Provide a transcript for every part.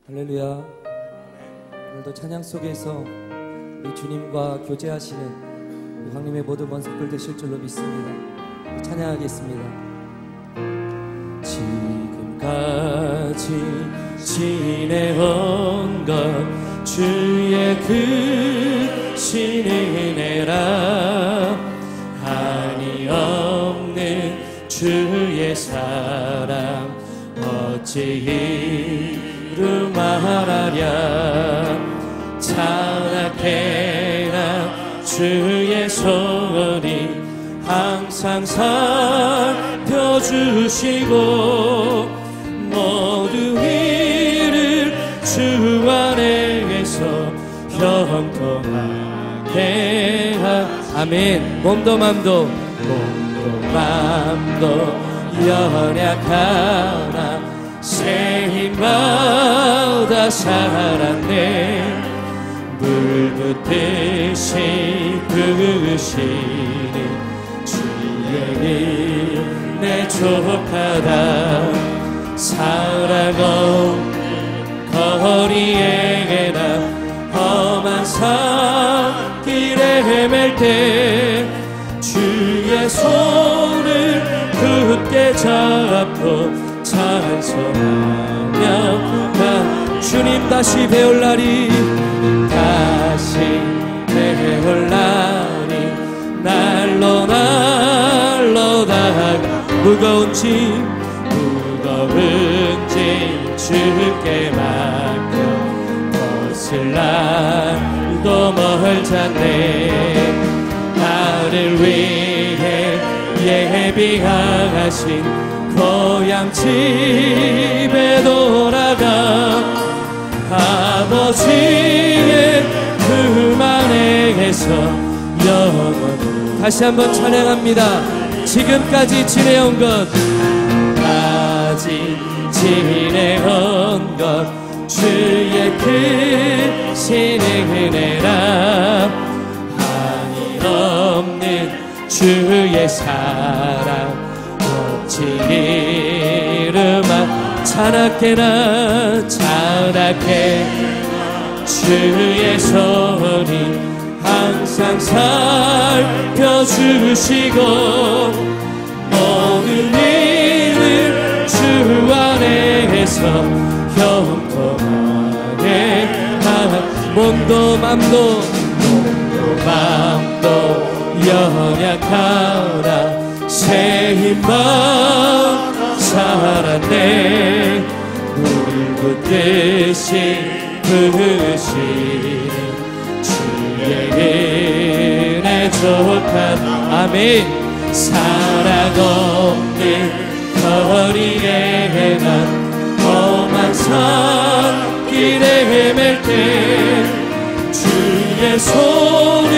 할렐루야. 오늘도 찬양 속에서 우리 주님과 교제하시는 하나님의 모든 원석들 되실 줄로 믿습니다. 찬양하겠습니다. 지금까지 지내온 것 주의 크신 은혜라. 한이 없는 주의 사랑 어찌 이루 말하랴. 찬악해라 주의 손이 항상 살펴주시고 모두 일을 주 안에서 형통하게 아멘. 몸도 맘도 연약하나 새 힘받아 살았네. 물 붓듯이 부으시는 주의 은혜 족하다. 사랑 없는 거리에 나 험한 산길에 헤맬 때 주의 손을 굳게 잡고 찬송하며 주님 다시 배울 날이 날로 다가 무거운 짐 주께 맡겨 벗을 날도 멀잖네. 나를 위해 예비하신 고향 집에 돌아가 아버지의 품 안에서 영원히 다시 한번 찬양합니다. 지금까지 지내온 것 지내온 것 주의 크신 은혜라. 한이 없는 주의 사랑 어찌 이루마. 찬악해나 주의 손이 항상 살펴주시고 모든 일을 주 안에서 형통하게 몸도 맘도 연약하나 새 힘만 살았네. 물 붓듯이 부으시는 주의 은혜 족한 아멘. 사랑 없는 거리에 난 험한 산길에 헤맬 때 주의 손을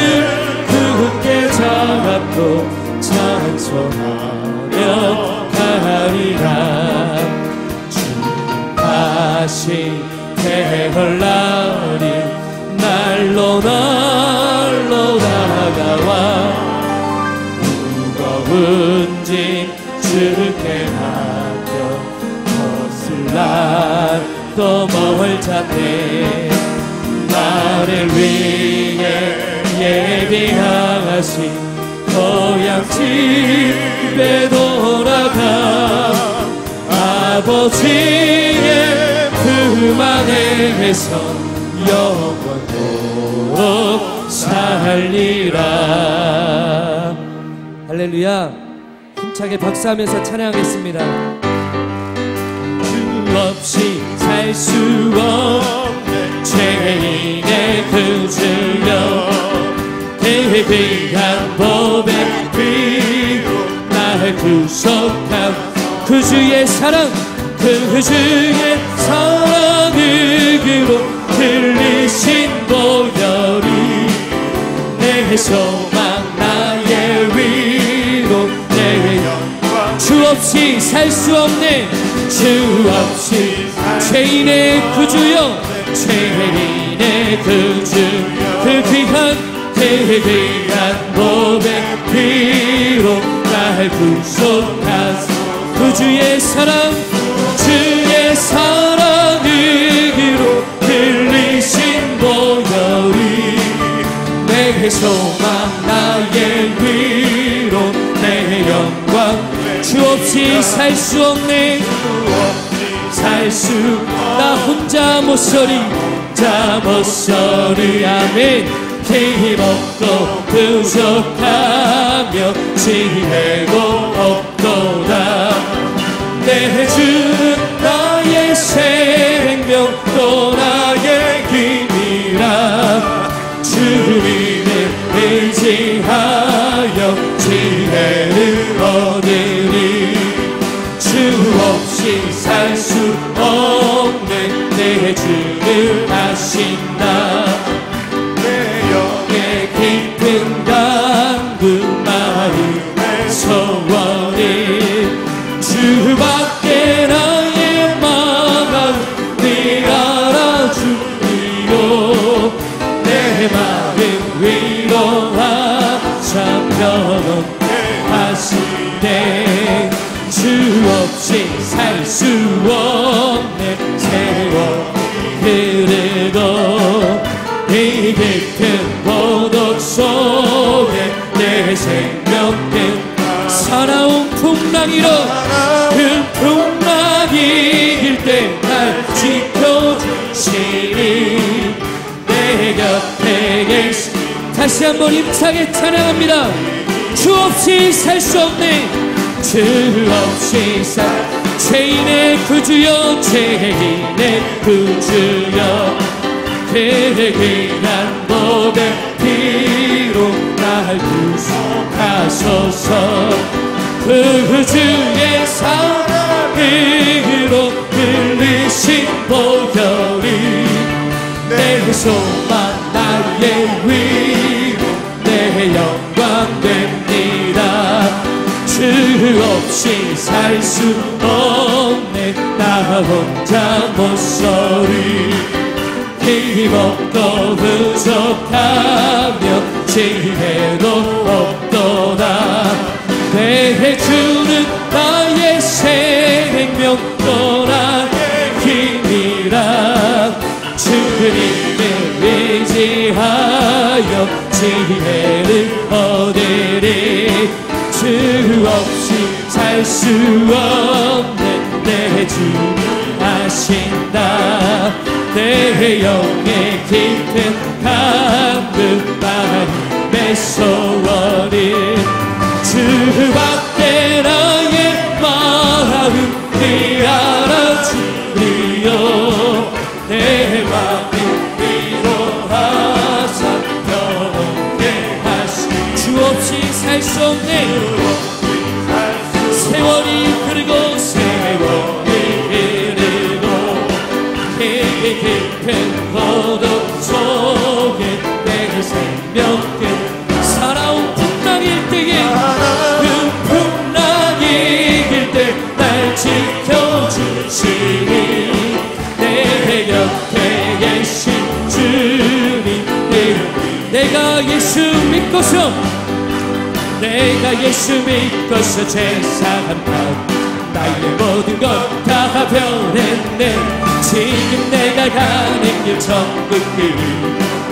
굳게 잡고 찬송하며 가리라. 주님 다시 배울 날이 날로 다가와 무거운 짐 주께 맡겨 벗을 날도 멀잖네. 나를 위해 예비하신 고향 집에 돌아가 아버지의 품 안에서 영원토록 살리라. 할렐루야. 힘차게 박수하면서 찬양하겠습니다. 주 없이 살 수 없는 죄인의 그 주여 대비한 법의 피로 나를 구속한 그 주의 사랑 그 주의 사랑으로 흘리신 보혈이 내 소망 나의 위로 내 영광. 주 없이 살 수 없네. 주 없이 죄인의 구주여 죄인의 구주 그 귀한 대비한 법의 피로 날 구속하소. 그 주의 사랑 주의 사랑으로 살 수 없네. 살 수 나 혼자 못 서리 아멘. 힘없고 부족하며 지혜도 없도다. 내 주는 나의 생명 또 나의 힘이라. 주님을 의지하여 지혜를 얻으리. 주 없이 살 수 없는 내 주를 아신다. 내 영의 깊은 강구 마음의 소원이 주밖에 나의 마음 네 알아주리요. 내 마음 위로하사 편없게 하시네. 주 없이 살 수 없네. 세월이 흐르고 이 깊은 고독 속에 내 생명은 살아온 풍랑이로 그 풍랑일 때 날 지켜주시니. 내 곁에 계시 다시 한번 힘차게 찬양합니다. 주 없이 살 수 없네. 주 없이 살 죄인의 구주여 죄인의 구주여 그 귀한 보배 피로 날 구속하소서. 그 주의 사랑으로 흘리신 보혈이 내 소망 나의 위로 내 영광 됩니다. 주 없이 살 수 없네. 나 혼자 못 서리 힘없고 부족하며 지혜도 없도다. 내 주는 나의 생명 또 나의 힘이라. 주님을 의지하여 지혜를 얻으리. 주 없이 살 수 없는 내 주를 아신다. 내 영의 깊은 강물 마음의 소원이 주밖에 나의 마음 네 알아주리요. 내 마음 위로하사 편없게 하시. 주 없이 살 수 없네. 세월이 흐르고 세월이 흐르고 깊은 고독 속에 내 생명은 살아온 풍랑일 때에 그 풍랑일 때 날 지켜주시니. 내 곁에 계신 주님 내가 예수 믿고서 제사한 날 나의 모든 것 다 변했네. 지금 내가 가는 길 천국 길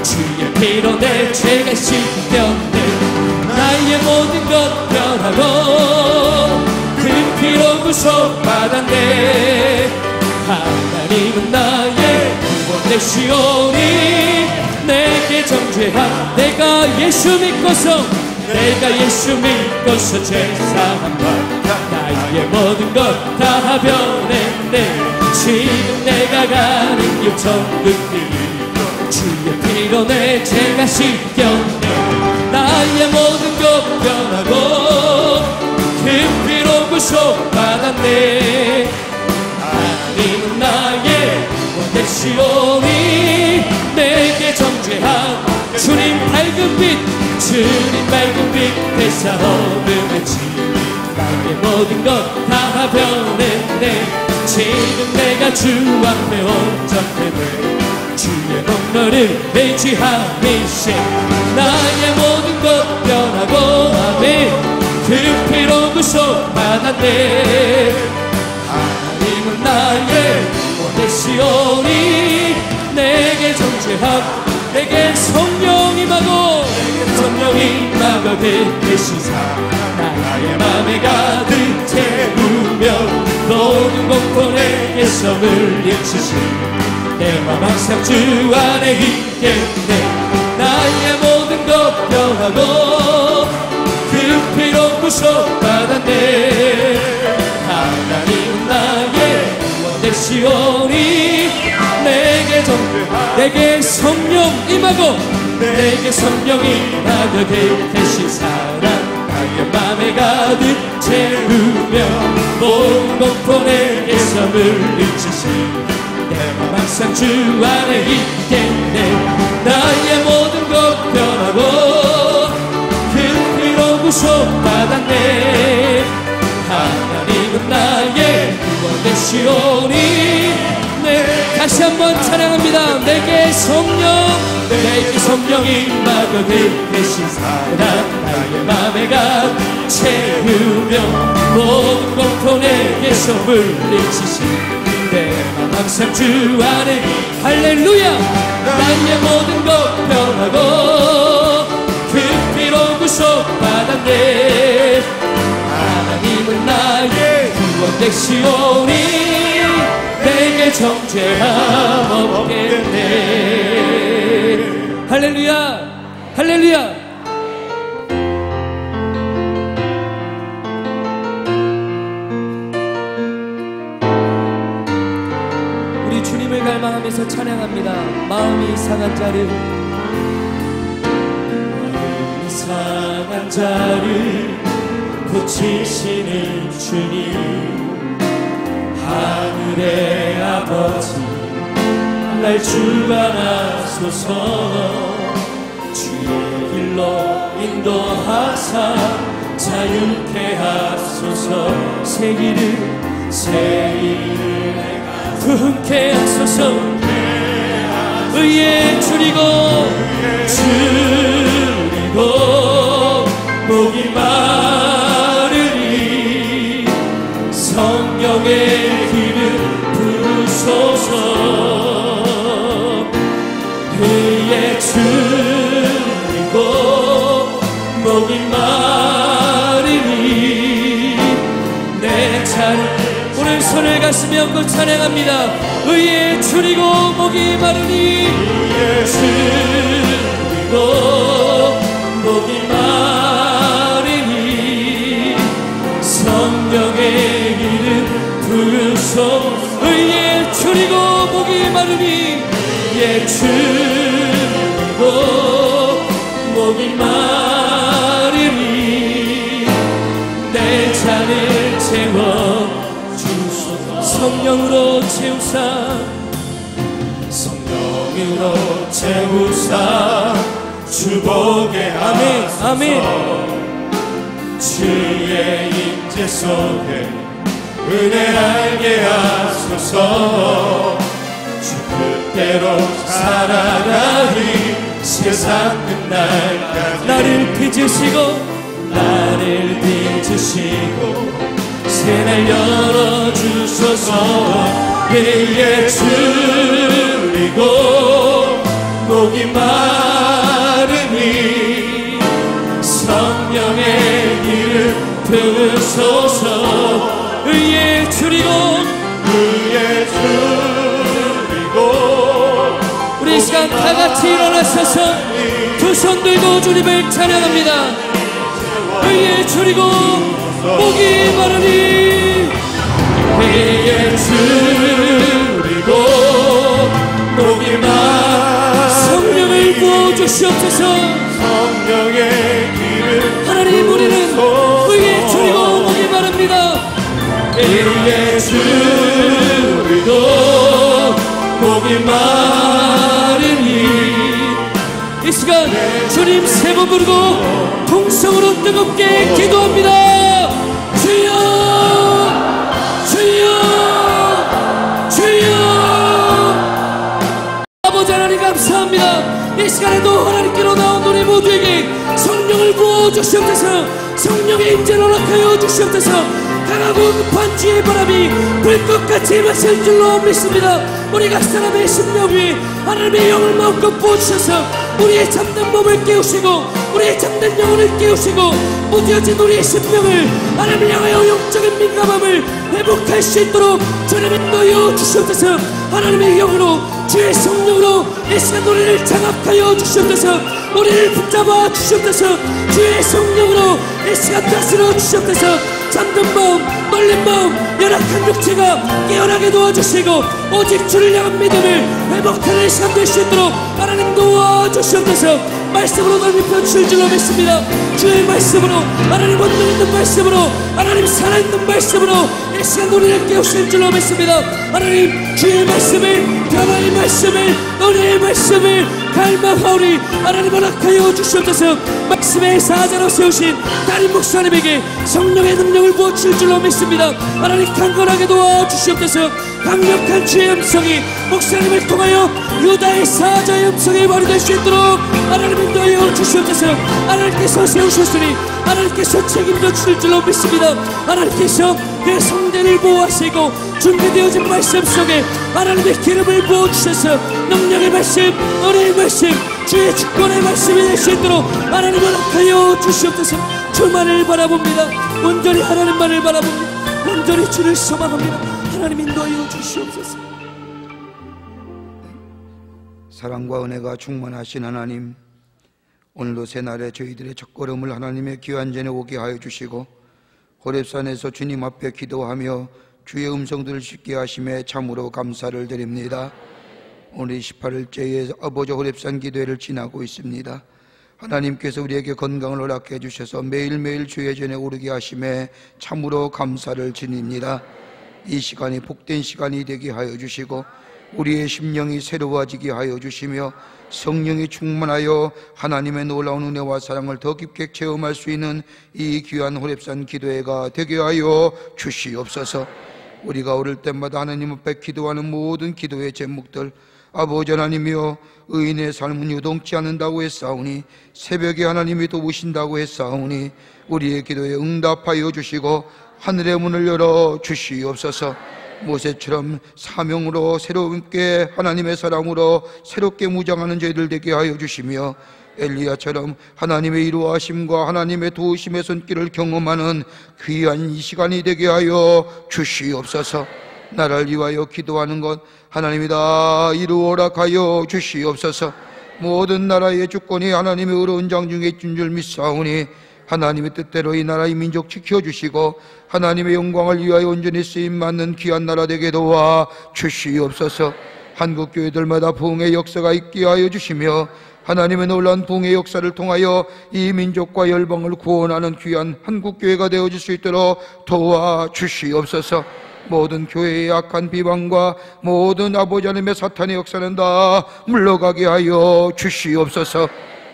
주의 피로 내 죄가 씻겼네. 나의 모든 것 변하고 그 피로 구속받았네. 하나님은 나의 구원 되시오니 내게 정죄한 내가 예수 믿고서 제사한 날 나의 모든 것 다 변했네. 지금 내가 가는 길 천국 길 주의 피로 내 죄가 씻겼네. 나의 모든 것 변하고 그 피로 구속받았네. 하나님은 나의 구원 되시오니 내게 정죄한 주님 밝은 빛 회사 어둠의 지 나의 모든 것 다 변했네. 지금 내가 주 앞에 온전되네. 주의 공로를 의지함이시 나의 모든 것 변하고 아멘. 그 피로 구속받았네. 하나님은 나의 원되시오니 내게 정죄함. 내게 성령 임하고 그 계시사 나의 맘에 가득 채우네. 채우며 모든 공포에게서 물리치시 내 맘 항상 주 안에 있겠네. 나의 모든 것 변하고 그 피로 구속받았네. 하나님은 나의 구원 되시오니 내게 성령 임하고 내게 성령 임하고 대신 사랑 나의 맘에 가득 채우며 모든 공포 내게서 물리치시 내 맘 항상 주 안에 있겠네. 나의 모든 것 변하고 그 피로 구속받았네. 하나님은 나의 구원 되시오니 다시 한번 찬양합니다. 내게 성령 임하고 대신 사랑 나의 맘에 가득 채우며 모든 공포 내게서 물리치시 내 맘 항상 주 안에 할렐루야. 나의 모든 것 변하고 그 피로 구속받았네. 하나님은 나의 구원 되시오니 내게 정죄함 없겠네. 할렐루야 할렐루야. 우리 주님을 갈망하면서 찬양합니다. 마음이 상한 자를 고치시는 주님 하늘의 아버지 날 주관하소서. 주의 길로 인도하사 자유케 하소서. 새 길을 부흥케 하소서. 의에 줄이고 목이 마르니 성령의 길을 부르소서. 의에 줄이고 목이 마르니 내 찬 오늘 손을 가슴에 얹고 찬양합니다. 의에 줄이고 목이 마르니 의에 줄이고 목이 마르니 성령의 길을 부르소서. 의에 줄이고 목이 마르니 의에 줄이고 목이 마르니 내 잔을 채워주소서. 성령으로 채우사 주복에 하소서. 아멘. 주의 임재 속에 은혜 알게 하소서. 주 뜻대로 살아가리 세상 끝날까지. 나를 빚으시고 새날 열어주소서. 예에 줄이고 목이 마르니 성령의 길을 부으소서. 의에 줄이고 우리 이 시간 다같이 일어나셔서 두 손 들고 주님을 찬양합니다. 의에 줄이고 목이 마르니 의에 줄이고 목이 마르니 성령을 부어주시옵소서. 성령의 길을 하나님 우리는 의에 줄이고 목이 마릅니다. 의에 줄이고 목이 마르니 이 시간 주님 세 번 부르고 통성으로 뜨겁게 기도합니다. 주여 주여 주여. 아버지 하나님 감사합니다. 이 시간에도 하나님께로 나온 우리 모두에게 성령을 부어주시옵소서. 성령의 임재를 허락하여 주시옵소서. 강하고 급한 주의 바람이 불꽃같이 마실 줄로 믿습니다. 우리 각 사람의 심령 위에 하나님의 영을 마음껏 부어주셔서 우리의 잠든 몸을 깨우시고 우리의 잠든 영혼을 깨우시고 무뎌진 우리의 심령을 하나님을 향하여 영적인 민감함을 회복할 수 있도록 주님 인도하여 주시옵소서. 하나님의 영으로 주의 성령으로 이 시간 우리를 장악하여 주시옵소서. 우리를 붙잡아 주시옵소서. 주의 성령으로 이 시간 다스려 주시옵소서. 잠든 마음, 떨린 마음, 연약한 육체가 깨어나게 도와주시고 오직 주를 향한 믿음을 회복하는 시간 될 수 있도록 하나님 도와주시옵소서. 말씀으로 넓혀 주실 줄로 믿습니다. 주의 말씀으로, 하나님 원능 있는 말씀으로, 하나님 살아있는 말씀으로 이 시간 우리를 깨우실 줄로 믿습니다. 하나님 주의 말씀을, 변화의 말씀을, 은혜의 말씀을 갈망하오니 하나님 허락하여 주시옵소서. 말씀의 사자로 세우신 담임 목사님에게 성령의 능력을 부어주실 줄로 믿습니다. 하나님 강건하게 도와주시옵소서. 강력한 주의 음성이 목사님을 통하여 유다의 사자의 음성이 발휘될 수 있도록 하나님 인도하여 주시옵소서. 하나님께서 세우셨으니 하나님께서 책임져 주실 줄로 믿습니다. 하나님께서 그 성대를 보호하시고 준비되어진 말씀 속에 하나님의 기름을 부어주셔서 능력의 말씀, 은혜의 말씀, 주의 주권의 말씀이 될 수 있도록 하나님 허락하여 주시옵소서. 주만을 바라봅니다. 온전히 하나님만을 바라봅니다. 온전히 주를 소망합니다. 하나님 인도하여 주시옵소서. 사랑과 은혜가 충만하신 하나님, 오늘도 새날에 저희들의 첫걸음을 하나님의 귀한 전에 오게 하여 주시고 호렙산에서 주님 앞에 기도하며 주의 음성들을 쉽게 하심에 참으로 감사를 드립니다. 오늘 18일째의 아버지 호렙산 기도회를 지나고 있습니다. 하나님께서 우리에게 건강을 허락해 주셔서 매일매일 주의 전에 오르게 하심에 참으로 감사를 드립니다. 이 시간이 복된 시간이 되게 하여 주시고 우리의 심령이 새로워지게 하여 주시며 성령이 충만하여 하나님의 놀라운 은혜와 사랑을 더 깊게 체험할 수 있는 이 귀한 호렙산 기도회가 되게 하여 주시옵소서. 우리가 오를 때마다 하나님 앞에 기도하는 모든 기도의 제목들, 아버지 하나님이여, 의인의 삶은 요동치 않는다고 했사오니 새벽에 하나님이 도우신다고 했사오니 우리의 기도에 응답하여 주시고 하늘의 문을 열어 주시옵소서. 모세처럼 사명으로 새롭게 하나님의 사랑으로 새롭게 무장하는 저희들 되게 하여 주시며 엘리야처럼 하나님의 이루하심과 하나님의 도우심의 손길을 경험하는 귀한 이 시간이 되게 하여 주시옵소서. 나를 위하여 기도하는 것 하나님이 다 이루어라 하여 주시옵소서. 모든 나라의 주권이 하나님의 의로운 장중에 있는 줄 믿사오니 하나님의 뜻대로 이 나라의 민족 지켜주시고 하나님의 영광을 위하여 온전히 쓰임받는 귀한 나라 되게 도와 주시옵소서. 한국교회들마다 부흥의 역사가 있게 하여 주시며 하나님의 놀라운 부흥의 역사를 통하여 이 민족과 열방을 구원하는 귀한 한국교회가 되어질 수 있도록 도와 주시옵소서. 모든 교회의 악한 비방과 모든 아버지 하나님의 사탄의 역사는 다 물러가게 하여 주시옵소서.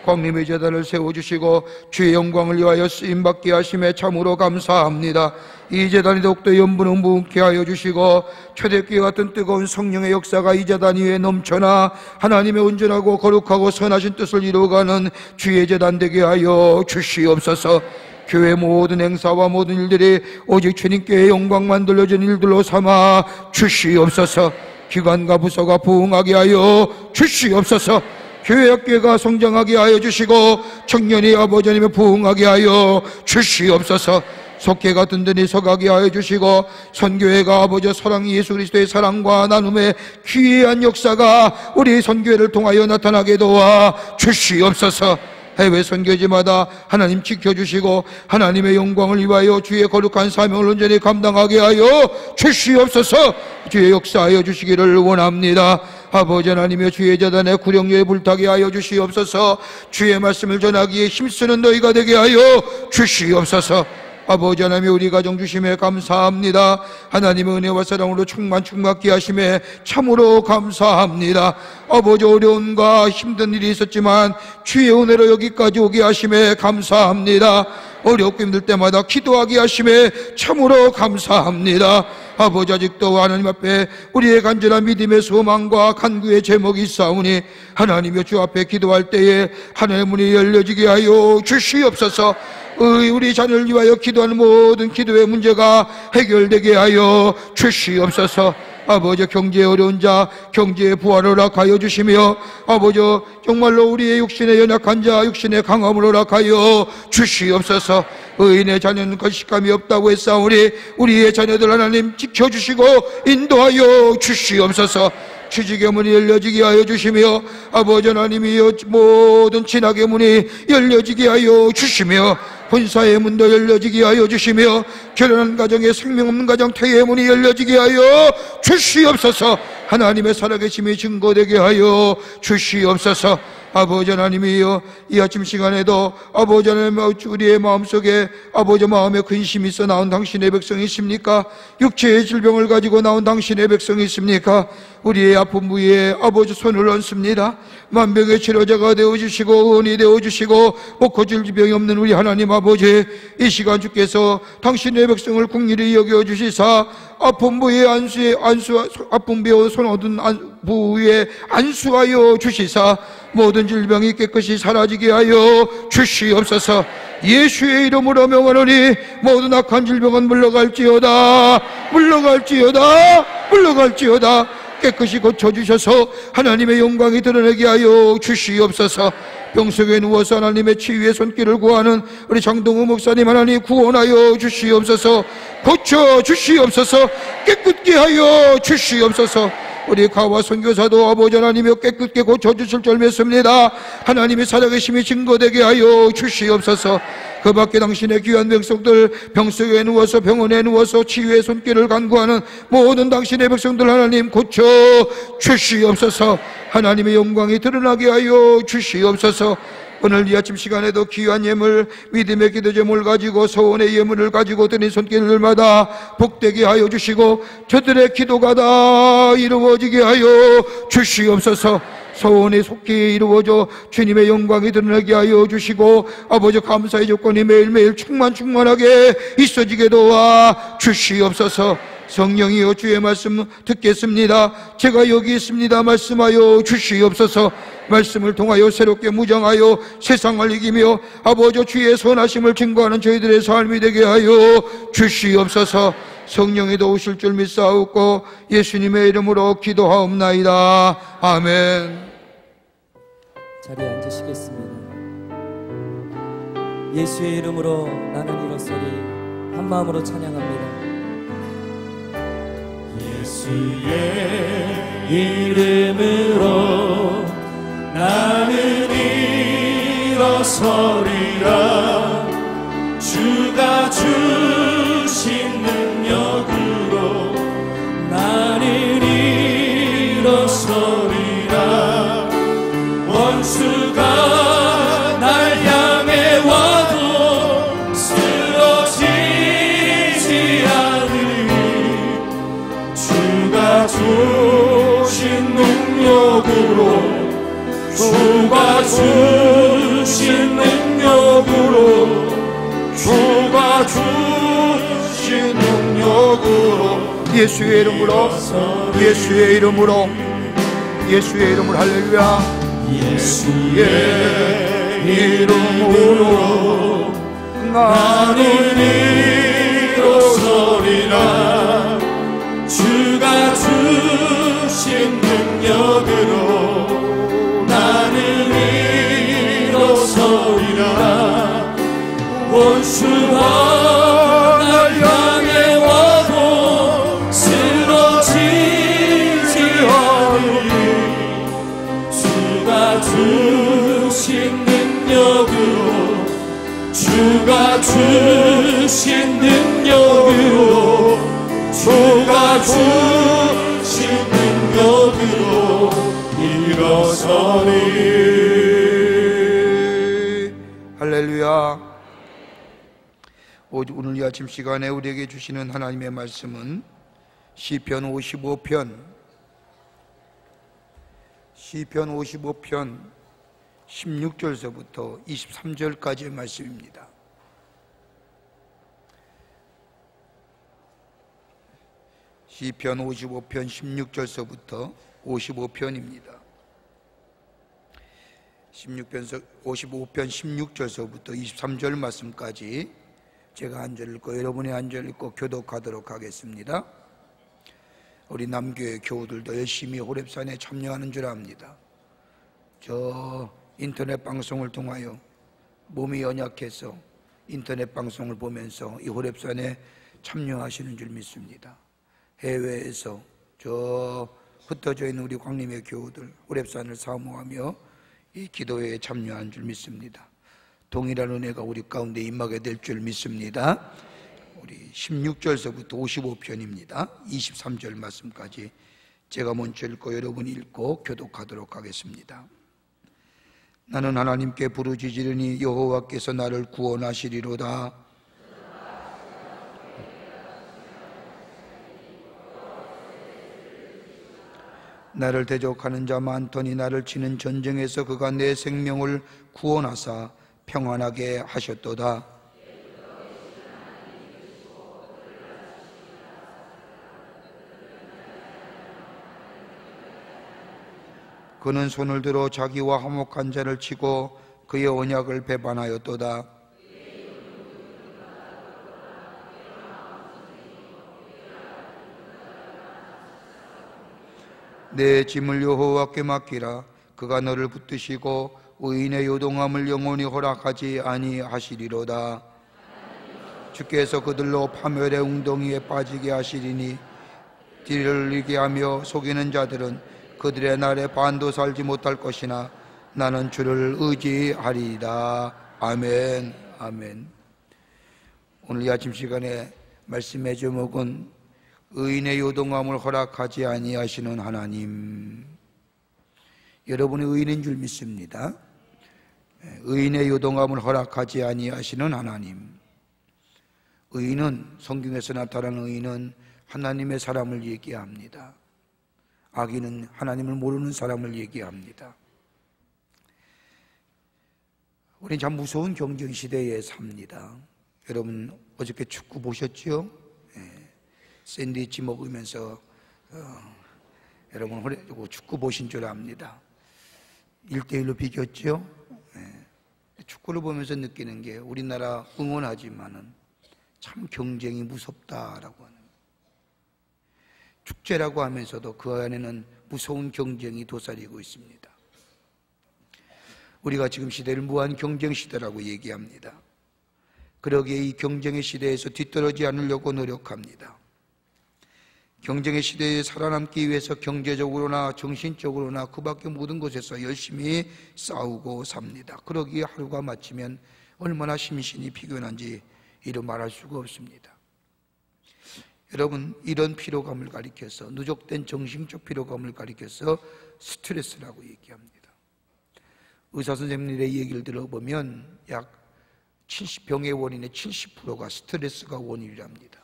광림의 제단을 세워주시고 주의 영광을 위하여 쓰임받게 하심에 참으로 감사합니다. 이 제단이 더욱더 연분은 무웅케 하여 주시고 초대교회 같은 뜨거운 성령의 역사가 이 제단 위에 넘쳐나 하나님의 온전하고 거룩하고 선하신 뜻을 이루어가는 주의 제단 되게 하여 주시옵소서. 교회 모든 행사와 모든 일들이 오직 주님께 영광만 돌려진 일들로 삼아 주시옵소서. 기관과 부서가 부흥하게 하여 주시옵소서. 교회 학교가 성장하게 하여 주시고 청년이 아버지 하나님의 부흥하게 하여 주시옵소서. 속회가 든든히 서가게 하여 주시고 선교회가 아버지 사랑 예수 그리스도의 사랑과 나눔의 귀한 역사가 우리 선교회를 통하여 나타나게 도와 주시옵소서. 해외 선교지마다 하나님 지켜주시고 하나님의 영광을 위하여 주의 거룩한 사명을 온전히 감당하게 하여 주시옵소서. 주의 역사하여 주시기를 원합니다. 아버지 하나님의 주의 재단에 구령료에 불타게 하여 주시옵소서. 주의 말씀을 전하기에 힘쓰는 너희가 되게 하여 주시옵소서. 아버지 하나님, 우리 가정 주심에 감사합니다. 하나님의 은혜와 사랑으로 충만케 하심에 참으로 감사합니다. 아버지, 어려움과 힘든 일이 있었지만 주의 은혜로 여기까지 오게 하심에 감사합니다. 어렵고 힘들 때마다 기도하게 하심에 참으로 감사합니다. 아버지, 아직도 하나님 앞에 우리의 간절한 믿음의 소망과 간구의 제목이 있사오니 하나님의 주 앞에 기도할 때에 하늘의 문이 열려지게 하여 주시옵소서. 우리 자녀를 위하여 기도하는 모든 기도의 문제가 해결되게 하여 주시옵소서. 아버지, 경제에 어려운 자 경제의 부활을 허락하여 주시며 아버지, 정말로 우리의 육신에 연약한 자 육신의 강함을 허락하여 주시옵소서. 의인의 자녀는 거식감이 없다고 했사오니 우리의 자녀들 하나님 지켜주시고 인도하여 주시옵소서. 취직의 문이 열려지게 하여 주시며 아버지 하나님이여 모든 진학의 문이 열려지게 하여 주시며 혼사의 문도 열려지게 하여 주시며 결혼한 가정의 생명 없는 가정 태의 문이 열려지게 하여 주시옵소서. 하나님의 살아계심이 증거되게 하여 주시옵소서. 아버지 하나님이여 이 아침 시간에도 아버지 하나님 우리의 마음속에 아버지 마음에 근심이 있어 나온 당신의 백성이 있습니까? 육체의 질병을 가지고 나온 당신의 백성이 있습니까? 우리의 아픈 부위에 아버지 손을 얹습니다. 만병의 치료자가 되어주시고 의원이 되어주시고 목고질 질병이 없는 우리 하나님 아버지, 이 시간 주께서 당신의 백성을 긍휼히 여겨주시사 아픈 부위에 아픈 부위에 손 얻은 부위에 안수하여 주시사 모든 질병이 깨끗이 사라지게 하여 주시옵소서. 예수의 이름으로 명하노니 모든 악한 질병은 물러갈지어다, 물러갈지어다, 물러갈지어다. 깨끗이 고쳐주셔서 하나님의 영광이 드러나게 하여 주시옵소서. 병석에 누워서 하나님의 치유의 손길을 구하는 우리 장동우 목사님 하나님 구원하여 주시옵소서. 고쳐주시옵소서. 깨끗게 하여 주시옵소서. 우리 가와 선교사도 아버지 하나님이여 깨끗게 고쳐주실 줄 믿습니다. 하나님의 살아계심이 증거되게 하여 주시옵소서. 그 밖에 당신의 귀한 백성들 병석에 누워서 병원에 누워서 치유의 손길을 간구하는 모든 당신의 백성들 하나님 고쳐 주시옵소서. 하나님의 영광이 드러나게 하여 주시옵소서. 오늘 이 아침 시간에도 귀한 예물, 믿음의 기도 제목을 가지고 소원의 예물을 가지고 드린 손길들마다 복되게 하여 주시고 저들의 기도가 다 이루어지게 하여 주시옵소서. 소원이 속히 이루어져 주님의 영광이 드러나게 하여 주시고 아버지 감사의 조건이 매일매일 충만하게 있어지게 도와 주시옵소서. 성령이여 주의 말씀 듣겠습니다. 제가 여기 있습니다. 말씀하여 주시옵소서. 말씀을 통하여 새롭게 무장하여 세상을 이기며 아버지 주의 선하심을 증거하는 저희들의 삶이 되게 하여 주시옵소서. 성령이 도우실 줄 믿사옵고 예수님의 이름으로 기도하옵나이다. 아멘. 자리에 앉으시겠습니다. 예수의 이름으로 나는 일어서리 한 마음으로 찬양합니다. 예수의 이름으로 나는 일어서리라. 주가 주신 능력으로 나는 일어서리라. 원수가 날 향해 와도 쓰러지지 않으리. 주가 주신 능력으로 주가 주신 능력으로 주가 주신 능력으로 예수의 이름으로 예수의 이름으로 예수의 이름으로 할렐루야. 예수의 이름으로 나는 일어서리라. 주가 주신 능력으로 나는 일어서리라. 원수가 날 향해 와도 쓰러지지 않으리. 주가 주신 능력으로 주가 주신 능력으로 주가 주신 능력으로 일어서리. 할렐루야. 오늘 이 아침 시간에 우리에게 주시는 하나님의 말씀은 시편 55편 16절서부터 23절까지의 말씀입니다. 시편 55편 16절서부터 55편입니다. 55편 16절서부터 23절 말씀까지 제가 한 절 읽고 여러분이 한 절 읽고 교독하도록 하겠습니다. 우리 남교회 교우들도 열심히 호렙산에 참여하는 줄 압니다. 저 인터넷 방송을 통하여 몸이 연약해서 인터넷 방송을 보면서 이 호렙산에 참여하시는 줄 믿습니다. 해외에서 저 흩어져 있는 우리 광림의 교우들 호렙산을 사모하며 이 기도회에 참여한 줄 믿습니다. 동일한 은혜가 우리 가운데 임하게 될 줄 믿습니다. 우리 16절서부터 55편입니다. 23절 말씀까지 제가 먼저 읽고 여러분이 읽고 교독하도록 하겠습니다. 나는 하나님께 부르짖으리니 여호와께서 나를 구원하시리로다. 나를 대적하는 자 많더니 나를 치는 전쟁에서 그가 내 생명을 구원하사 평안하게 하셨도다. 그는 손을 들어 자기와 화목한 자를 치고 그의 언약을 배반하였도다. 내 짐을 여호와께 맡기라. 그가 너를 붙드시고 의인의 요동함을 영원히 허락하지 아니하시리로다. 주께서 그들로 파멸의 웅덩이에 빠지게 하시리니 뒤를 잃게 하며 속이는 자들은 그들의 날에 반도 살지 못할 것이나 나는 주를 의지하리이다. 아멘. 아멘. 오늘 이 아침 시간에 말씀의 제목은 의인의 요동함을 허락하지 아니하시는 하나님. 여러분이 의인인 줄 믿습니다. 의인의 요동함을 허락하지 아니하시는 하나님. 의인은, 성경에서 나타나는 의인은 하나님의 사람을 얘기합니다. 악인은 하나님을 모르는 사람을 얘기합니다. 우리는 참 무서운 경쟁 시대에 삽니다. 여러분 어저께 축구 보셨죠? 샌드위치 먹으면서 여러분 축구 보신 줄 압니다. 1대1로 비겼죠? 축구를 보면서 느끼는 게 우리나라 응원하지만은 참 경쟁이 무섭다라고 하는, 축제라고 하면서도 그 안에는 무서운 경쟁이 도사리고 있습니다. 우리가 지금 시대를 무한 경쟁 시대라고 얘기합니다. 그러기에 이 경쟁의 시대에서 뒤떨어지지 않으려고 노력합니다. 경쟁의 시대에 살아남기 위해서 경제적으로나 정신적으로나 그 밖의 모든 것에서 열심히 싸우고 삽니다. 그러기에 하루가 마치면 얼마나 심신이 피곤한지 이루 말할 수가 없습니다. 여러분, 이런 피로감을 가리켜서, 누적된 정신적 피로감을 가리켜서 스트레스라고 얘기합니다. 의사 선생님들의 얘기를 들어보면 약 70병의 원인의 70%가 스트레스가 원인이랍니다.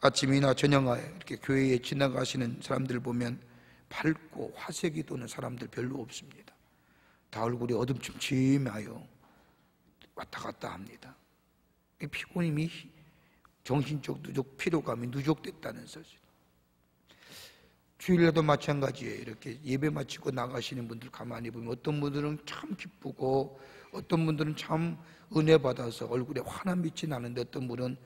아침이나 저녁에 이렇게 교회에 지나가시는 사람들 보면 밝고 화색이 도는 사람들 별로 없습니다. 다 얼굴이 어둠침침하여 왔다 갔다 합니다. 피곤함이, 정신적 피로감이 누적됐다는 사실. 주일에도 마찬가지예요. 이렇게 예배 마치고 나가시는 분들 가만히 보면 어떤 분들은 참 기쁘고 어떤 분들은 참 은혜 받아서 얼굴에 환한 빛이 나는데 어떤 분은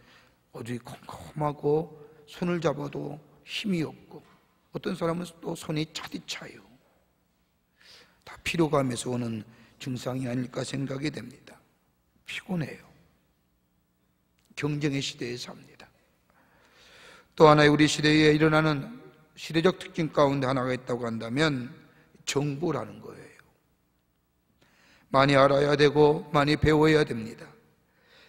어디 컴컴하고 손을 잡아도 힘이 없고 어떤 사람은 또 손이 차디차요. 다 피로감에서 오는 증상이 아닐까 생각이 됩니다. 피곤해요. 경쟁의 시대에 삽니다. 또 하나의 우리 시대에 일어나는 시대적 특징 가운데 하나가 있다고 한다면 정보라는 거예요. 많이 알아야 되고 많이 배워야 됩니다.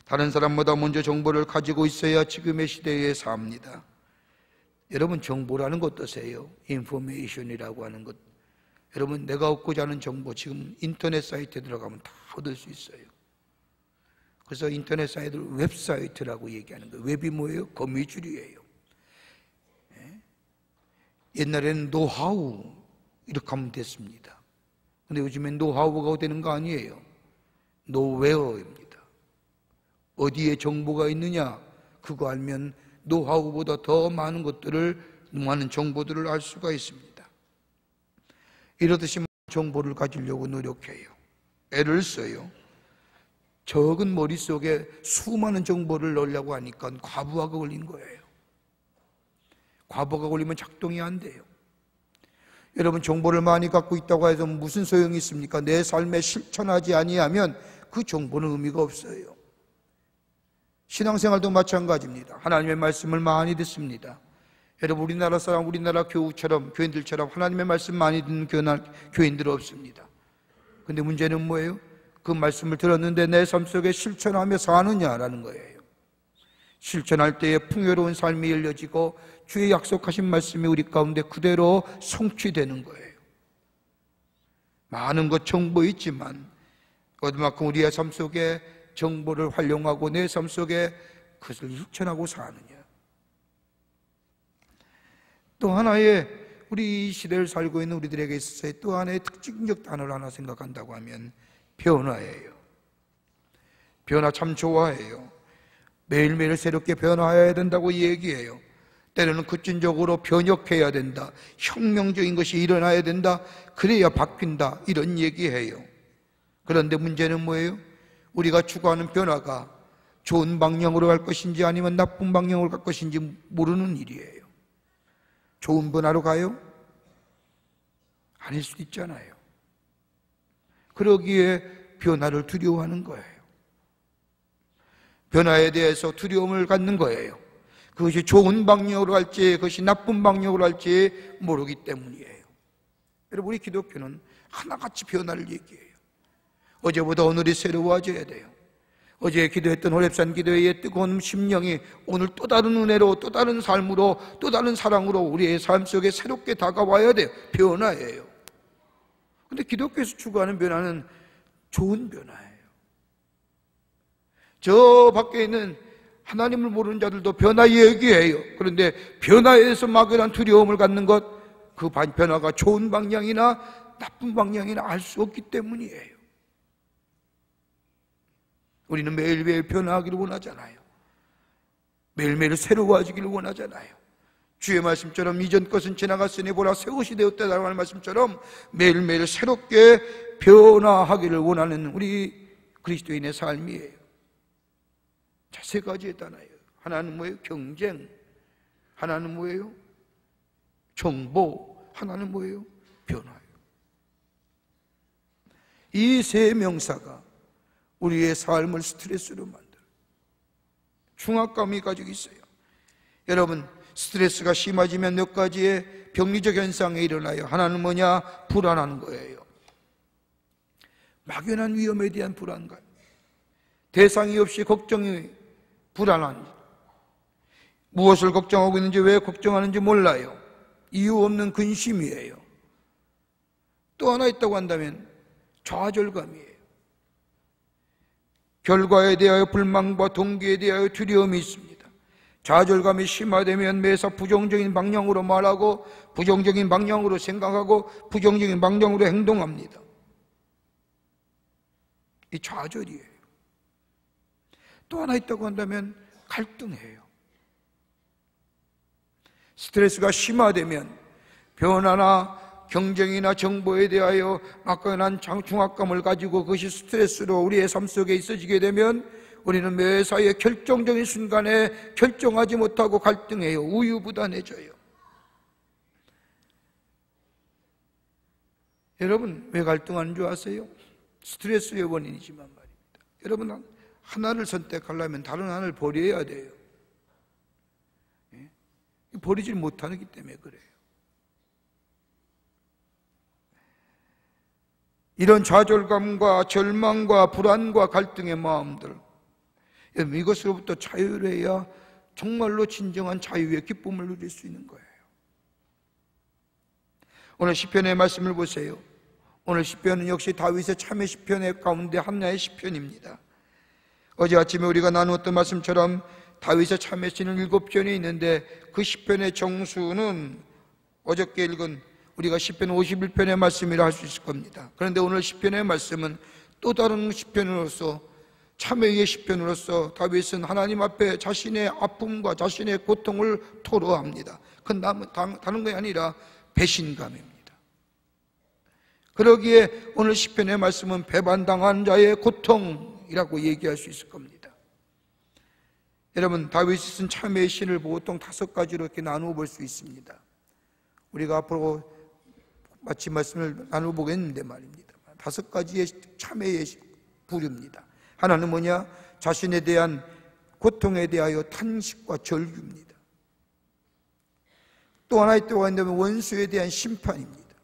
다른 사람보다 먼저 정보를 가지고 있어야 지금의 시대에 삽니다. 여러분, 정보라는 것 어떠세요? 인포메이션이라고 하는 것. 여러분, 내가 얻고자 하는 정보 지금 인터넷 사이트에 들어가면 다 얻을 수 있어요. 그래서 인터넷 사이트를 웹사이트라고 얘기하는 거예요. 웹이 뭐예요? 거미줄이에요. 옛날에는 노하우 이렇게 하면 됐습니다. 근데 요즘엔 노하우가 되는 거 아니에요. 노웨어입니다. 어디에 정보가 있느냐, 그거 알면 노하우보다 더 많은 것들을, 많은 정보들을 알 수가 있습니다. 이러듯이 정보를 가지려고 노력해요. 애를 써요. 적은 머릿속에 수많은 정보를 넣으려고 하니까 과부하가 걸린 거예요. 과부하가 걸리면 작동이 안 돼요. 여러분, 정보를 많이 갖고 있다고 해서 무슨 소용이 있습니까? 내 삶에 실천하지 아니하면 그 정보는 의미가 없어요. 신앙생활도 마찬가지입니다. 하나님의 말씀을 많이 듣습니다. 여러분, 우리나라 사람, 우리나라 교인들처럼 하나님의 말씀 많이 듣는 교인들은 없습니다. 근데 문제는 뭐예요? 그 말씀을 들었는데 내 삶 속에 실천하며 사느냐라는 거예요. 실천할 때에 풍요로운 삶이 열려지고 주의 약속하신 말씀이 우리 가운데 그대로 성취되는 거예요. 많은 것 정보 있지만 얼마큼 우리의 삶 속에 정보를 활용하고 내 삶 속에 그것을 실천하고 사느냐. 또 하나의 우리 이 시대를 살고 있는 우리들에게 있어서 또 하나의 특징적 단어를 하나 생각한다고 하면 변화예요. 변화 참 좋아해요. 매일매일 새롭게 변화해야 된다고 얘기해요. 때로는 급진적으로 변혁해야 된다, 혁명적인 것이 일어나야 된다, 그래야 바뀐다, 이런 얘기해요. 그런데 문제는 뭐예요? 우리가 추구하는 변화가 좋은 방향으로 갈 것인지 아니면 나쁜 방향으로 갈 것인지 모르는 일이에요. 좋은 변화로 가요? 아닐 수도 있잖아요. 그러기에 변화를 두려워하는 거예요. 변화에 대해서 두려움을 갖는 거예요. 그것이 좋은 방향으로 갈지 그것이 나쁜 방향으로 갈지 모르기 때문이에요. 여러분, 우리 기독교는 하나같이 변화를 얘기해요. 어제보다 오늘이 새로워져야 돼요. 어제 기도했던 호렙산 기도회의 뜨거운 심령이 오늘 또 다른 은혜로, 또 다른 삶으로, 또 다른 사랑으로 우리의 삶 속에 새롭게 다가와야 돼요. 변화예요. 근데 기독교에서 추구하는 변화는 좋은 변화예요. 저 밖에 있는 하나님을 모르는 자들도 변화 얘기해요. 그런데 변화에서 막연한 두려움을 갖는 것, 그 변화가 좋은 방향이나 나쁜 방향이나 알 수 없기 때문이에요. 우리는 매일매일 변화하기를 원하잖아요. 매일매일 새로워지기를 원하잖아요. 주의 말씀처럼 이전 것은 지나갔으니 보라 새 것이 되었다라고 하는 말씀처럼 매일매일 새롭게 변화하기를 원하는 우리 그리스도인의 삶이에요. 자, 세 가지에 따라요. 하나는 뭐예요? 경쟁. 하나는 뭐예요? 정보. 하나는 뭐예요? 변화예요. 이 세 명사가 우리의 삶을 스트레스로 만들어요. 중압감이 가지고 있어요. 여러분, 스트레스가 심해지면 몇 가지의 병리적 현상이 일어나요. 하나는 뭐냐? 불안한 거예요. 막연한 위험에 대한 불안감, 대상이 없이 걱정이 불안한, 무엇을 걱정하고 있는지 왜 걱정하는지 몰라요. 이유 없는 근심이에요. 또 하나 있다고 한다면 좌절감이에요. 결과에 대하여 불만과 동기에 대하여 두려움이 있습니다. 좌절감이 심화되면 매사 부정적인 방향으로 말하고 부정적인 방향으로 생각하고 부정적인 방향으로 행동합니다. 이 좌절이에요. 또 하나 있다고 한다면 갈등해요. 스트레스가 심화되면 변화나 경쟁이나 정보에 대하여 막연한 중압감을 가지고 그것이 스트레스로 우리의 삶 속에 있어지게 되면 우리는 매사에 결정적인 순간에 결정하지 못하고 갈등해요. 우유부단해져요. 여러분, 왜 갈등하는 줄 아세요? 스트레스의 원인이지만 말입니다. 여러분, 하나를 선택하려면 다른 하나를 버려야 돼요. 버리질 못하기 때문에 그래요. 이런 좌절감과 절망과 불안과 갈등의 마음들, 여러분, 이것으로부터 자유해야 정말로 진정한 자유의 기쁨을 누릴 수 있는 거예요. 오늘 시편의 말씀을 보세요. 오늘 시편은 역시 다윗의 참회 시편의 가운데 하나의 시편입니다. 어제 아침에 우리가 나누었던 말씀처럼 다윗의 참회 시는 7편이 있는데 그 시편의 정수는 어저께 읽은 우리가 시편 51편의 말씀이라 할 수 있을 겁니다. 그런데 오늘 시편의 말씀은 또 다른 시편으로서, 참회의 시편으로서 다윗은 하나님 앞에 자신의 아픔과 자신의 고통을 토로합니다. 그건 다른 것이 아니라 배신감입니다. 그러기에 오늘 시편의 말씀은 배반당한 자의 고통이라고 얘기할 수 있을 겁니다. 여러분, 다윗이 쓴 참회의 시를 보통 5가지로 이렇게 나누어 볼 수 있습니다. 우리가 앞으로 마침 말씀을 나눠보겠는데 말입니다. 5가지의 참회의 부릅니다. 하나는 뭐냐? 자신에 대한 고통에 대하여 탄식과 절규입니다. 또 하나의 또한 있다면 원수에 대한 심판입니다.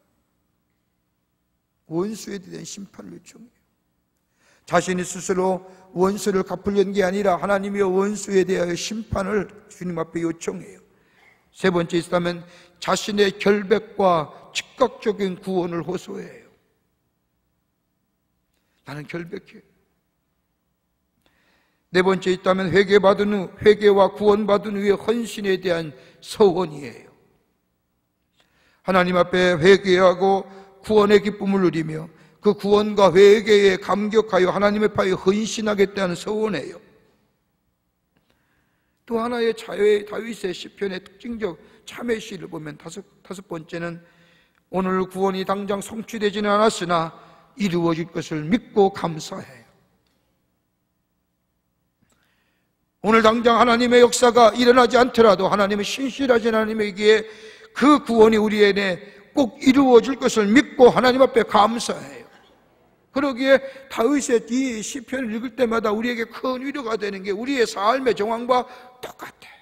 원수에 대한 심판을 요청해요. 자신이 스스로 원수를 갚으려는 게 아니라 하나님이 원수에 대하여 심판을 주님 앞에 요청해요. 세 번째 있다면 자신의 결백과 즉각적인 구원을 호소해요. 나는 결백해요. 네 번째 있다면 회개받은 후, 회개와 구원받은 후에 헌신에 대한 서원이에요. 하나님 앞에 회개하고 구원의 기쁨을 누리며 그 구원과 회개에 감격하여 하나님 앞에 헌신하겠다는 서원이에요. 또 하나의 다윗의 시편의 특징적 참회 시를 보면 다섯 번째는 오늘 구원이 당장 성취되지는 않았으나 이루어질 것을 믿고 감사해요. 오늘 당장 하나님의 역사가 일어나지 않더라도 하나님의 신실하신 하나님에게 그 구원이 우리에게 꼭 이루어질 것을 믿고 하나님 앞에 감사해요. 그러기에 다윗의 이 시편을 읽을 때마다 우리에게 큰 위로가 되는 게 우리의 삶의 정황과 똑같아요.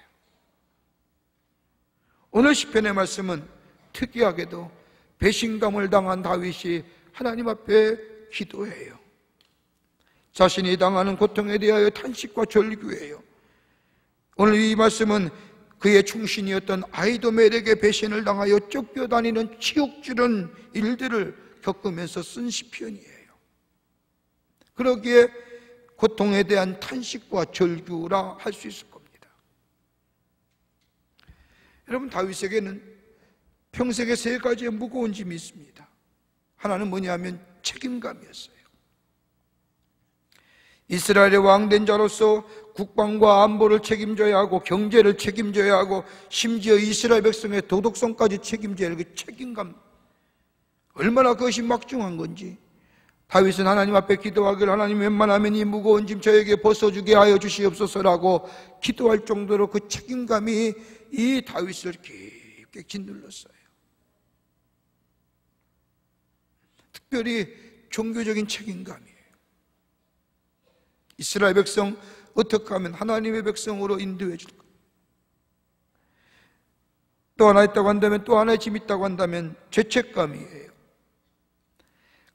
오늘 시편의 말씀은 특이하게도 배신감을 당한 다윗이 하나님 앞에 기도해요. 자신이 당하는 고통에 대하여 탄식과 절규해요. 오늘 이 말씀은 그의 충신이었던 아히도멜에게 배신을 당하여 쫓겨다니는 치욕지른 일들을 겪으면서 쓴 시편이에요. 그러기에 고통에 대한 탄식과 절규라 할 수 있을 겁니다. 여러분, 다윗에게는 평생에 세 가지의 무거운 짐이 있습니다. 하나는 뭐냐면 책임감이었어요. 이스라엘의 왕된 자로서 국방과 안보를 책임져야 하고 경제를 책임져야 하고 심지어 이스라엘 백성의 도덕성까지 책임져야 할 그 책임감, 얼마나 그것이 막중한 건지 다윗은 하나님 앞에 기도하기를 하나님 웬만하면 이 무거운 짐 저에게 벗어주게 하여 주시옵소서라고 기도할 정도로 그 책임감이 이 다윗을 깊게 짓눌렀어요. 특별히 종교적인 책임감이에요. 이스라엘 백성 어떻게 하면 하나님의 백성으로 인도해 줄까? 또 하나 있다고 한다면, 또 하나의 짐이 있다고 한다면 죄책감이에요.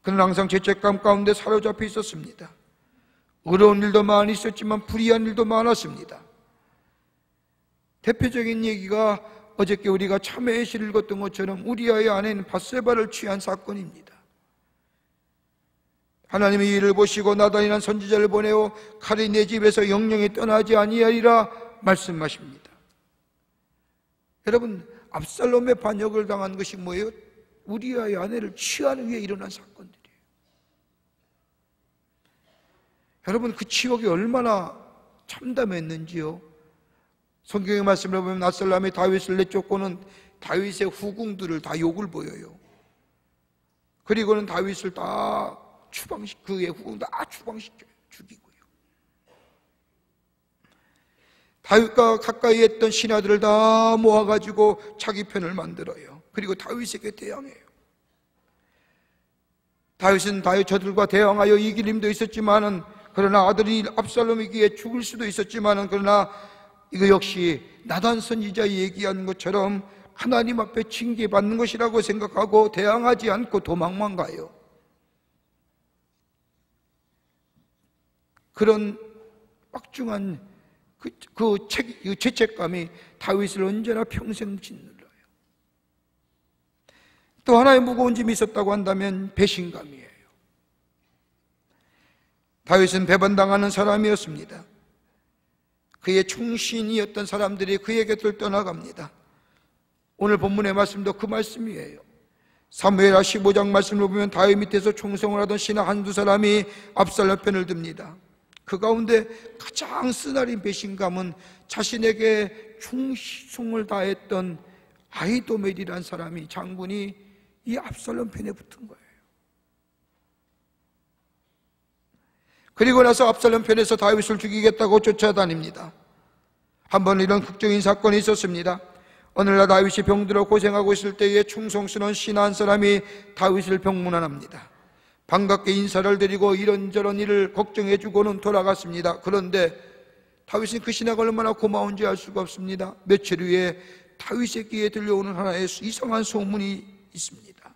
그는 항상 죄책감 가운데 사로잡혀 있었습니다. 어려운 일도 많이 있었지만 불의한 일도 많았습니다. 대표적인 얘기가 어저께 우리가 참회의 시를 읽었던 것처럼 우리아의 아내는 밧세바를 취한 사건입니다. 하나님이 이를 보시고 나단이라는 선지자를 보내어 칼이 내 집에서 영영이 떠나지 아니하리라 말씀하십니다. 여러분, 압살롬의 반역을 당한 것이 뭐예요? 우리아의 아내를 취한 후에 일어난 사건들이에요. 여러분, 그 치욕이 얼마나 참담했는지요. 성경의 말씀을 보면 압살롬이 다윗을 내쫓고는 다윗의 후궁들을 다 욕을 보여요. 그리고는 다윗을 다 그의 후궁 다 추방시켜요. 죽이고요. 다윗과 가까이 했던 신하들을 다 모아가지고 자기 편을 만들어요. 그리고 다윗에게 대항해요. 다윗은 저들과 대항하여 이길 힘도 있었지만은, 그러나 아들이 압살롬이기에 죽을 수도 있었지만은, 그러나 이거 역시 나단 선지자 얘기한 것처럼 하나님 앞에 징계받는 것이라고 생각하고 대항하지 않고 도망만 가요. 그런 막중한 그 죄책감이 다윗을 언제나 평생 짓눌러요. 또 하나의 무거운 짐이 있었다고 한다면 배신감이에요. 다윗은 배반당하는 사람이었습니다. 그의 충신이었던 사람들이 그의 곁을 떠나갑니다. 오늘 본문의 말씀도 그 말씀이에요. 사무엘하 15장 말씀을 보면 다윗 밑에서 충성을 하던 신하 한두 사람이 압살롬 편을 듭니다. 그 가운데 가장 쓰나린 배신감은 자신에게 충성을 다했던 아히도멜이라는 사람이, 장군이 이 압살롬 편에 붙은 거예요. 그리고 나서 압살롬 편에서 다윗을 죽이겠다고 쫓아다닙니다. 한번 이런 극적인 사건이 있었습니다. 오늘날 다윗이 병들어 고생하고 있을 때에 충성스러운 신하 한 사람이 다윗을 병문안합니다. 반갑게 인사를 드리고 이런저런 일을 걱정해주고는 돌아갔습니다. 그런데 다윗은 그 신하가 얼마나 고마운지 알 수가 없습니다. 며칠 후에 다윗의 귀에 들려오는 하나의 이상한 소문이 있습니다.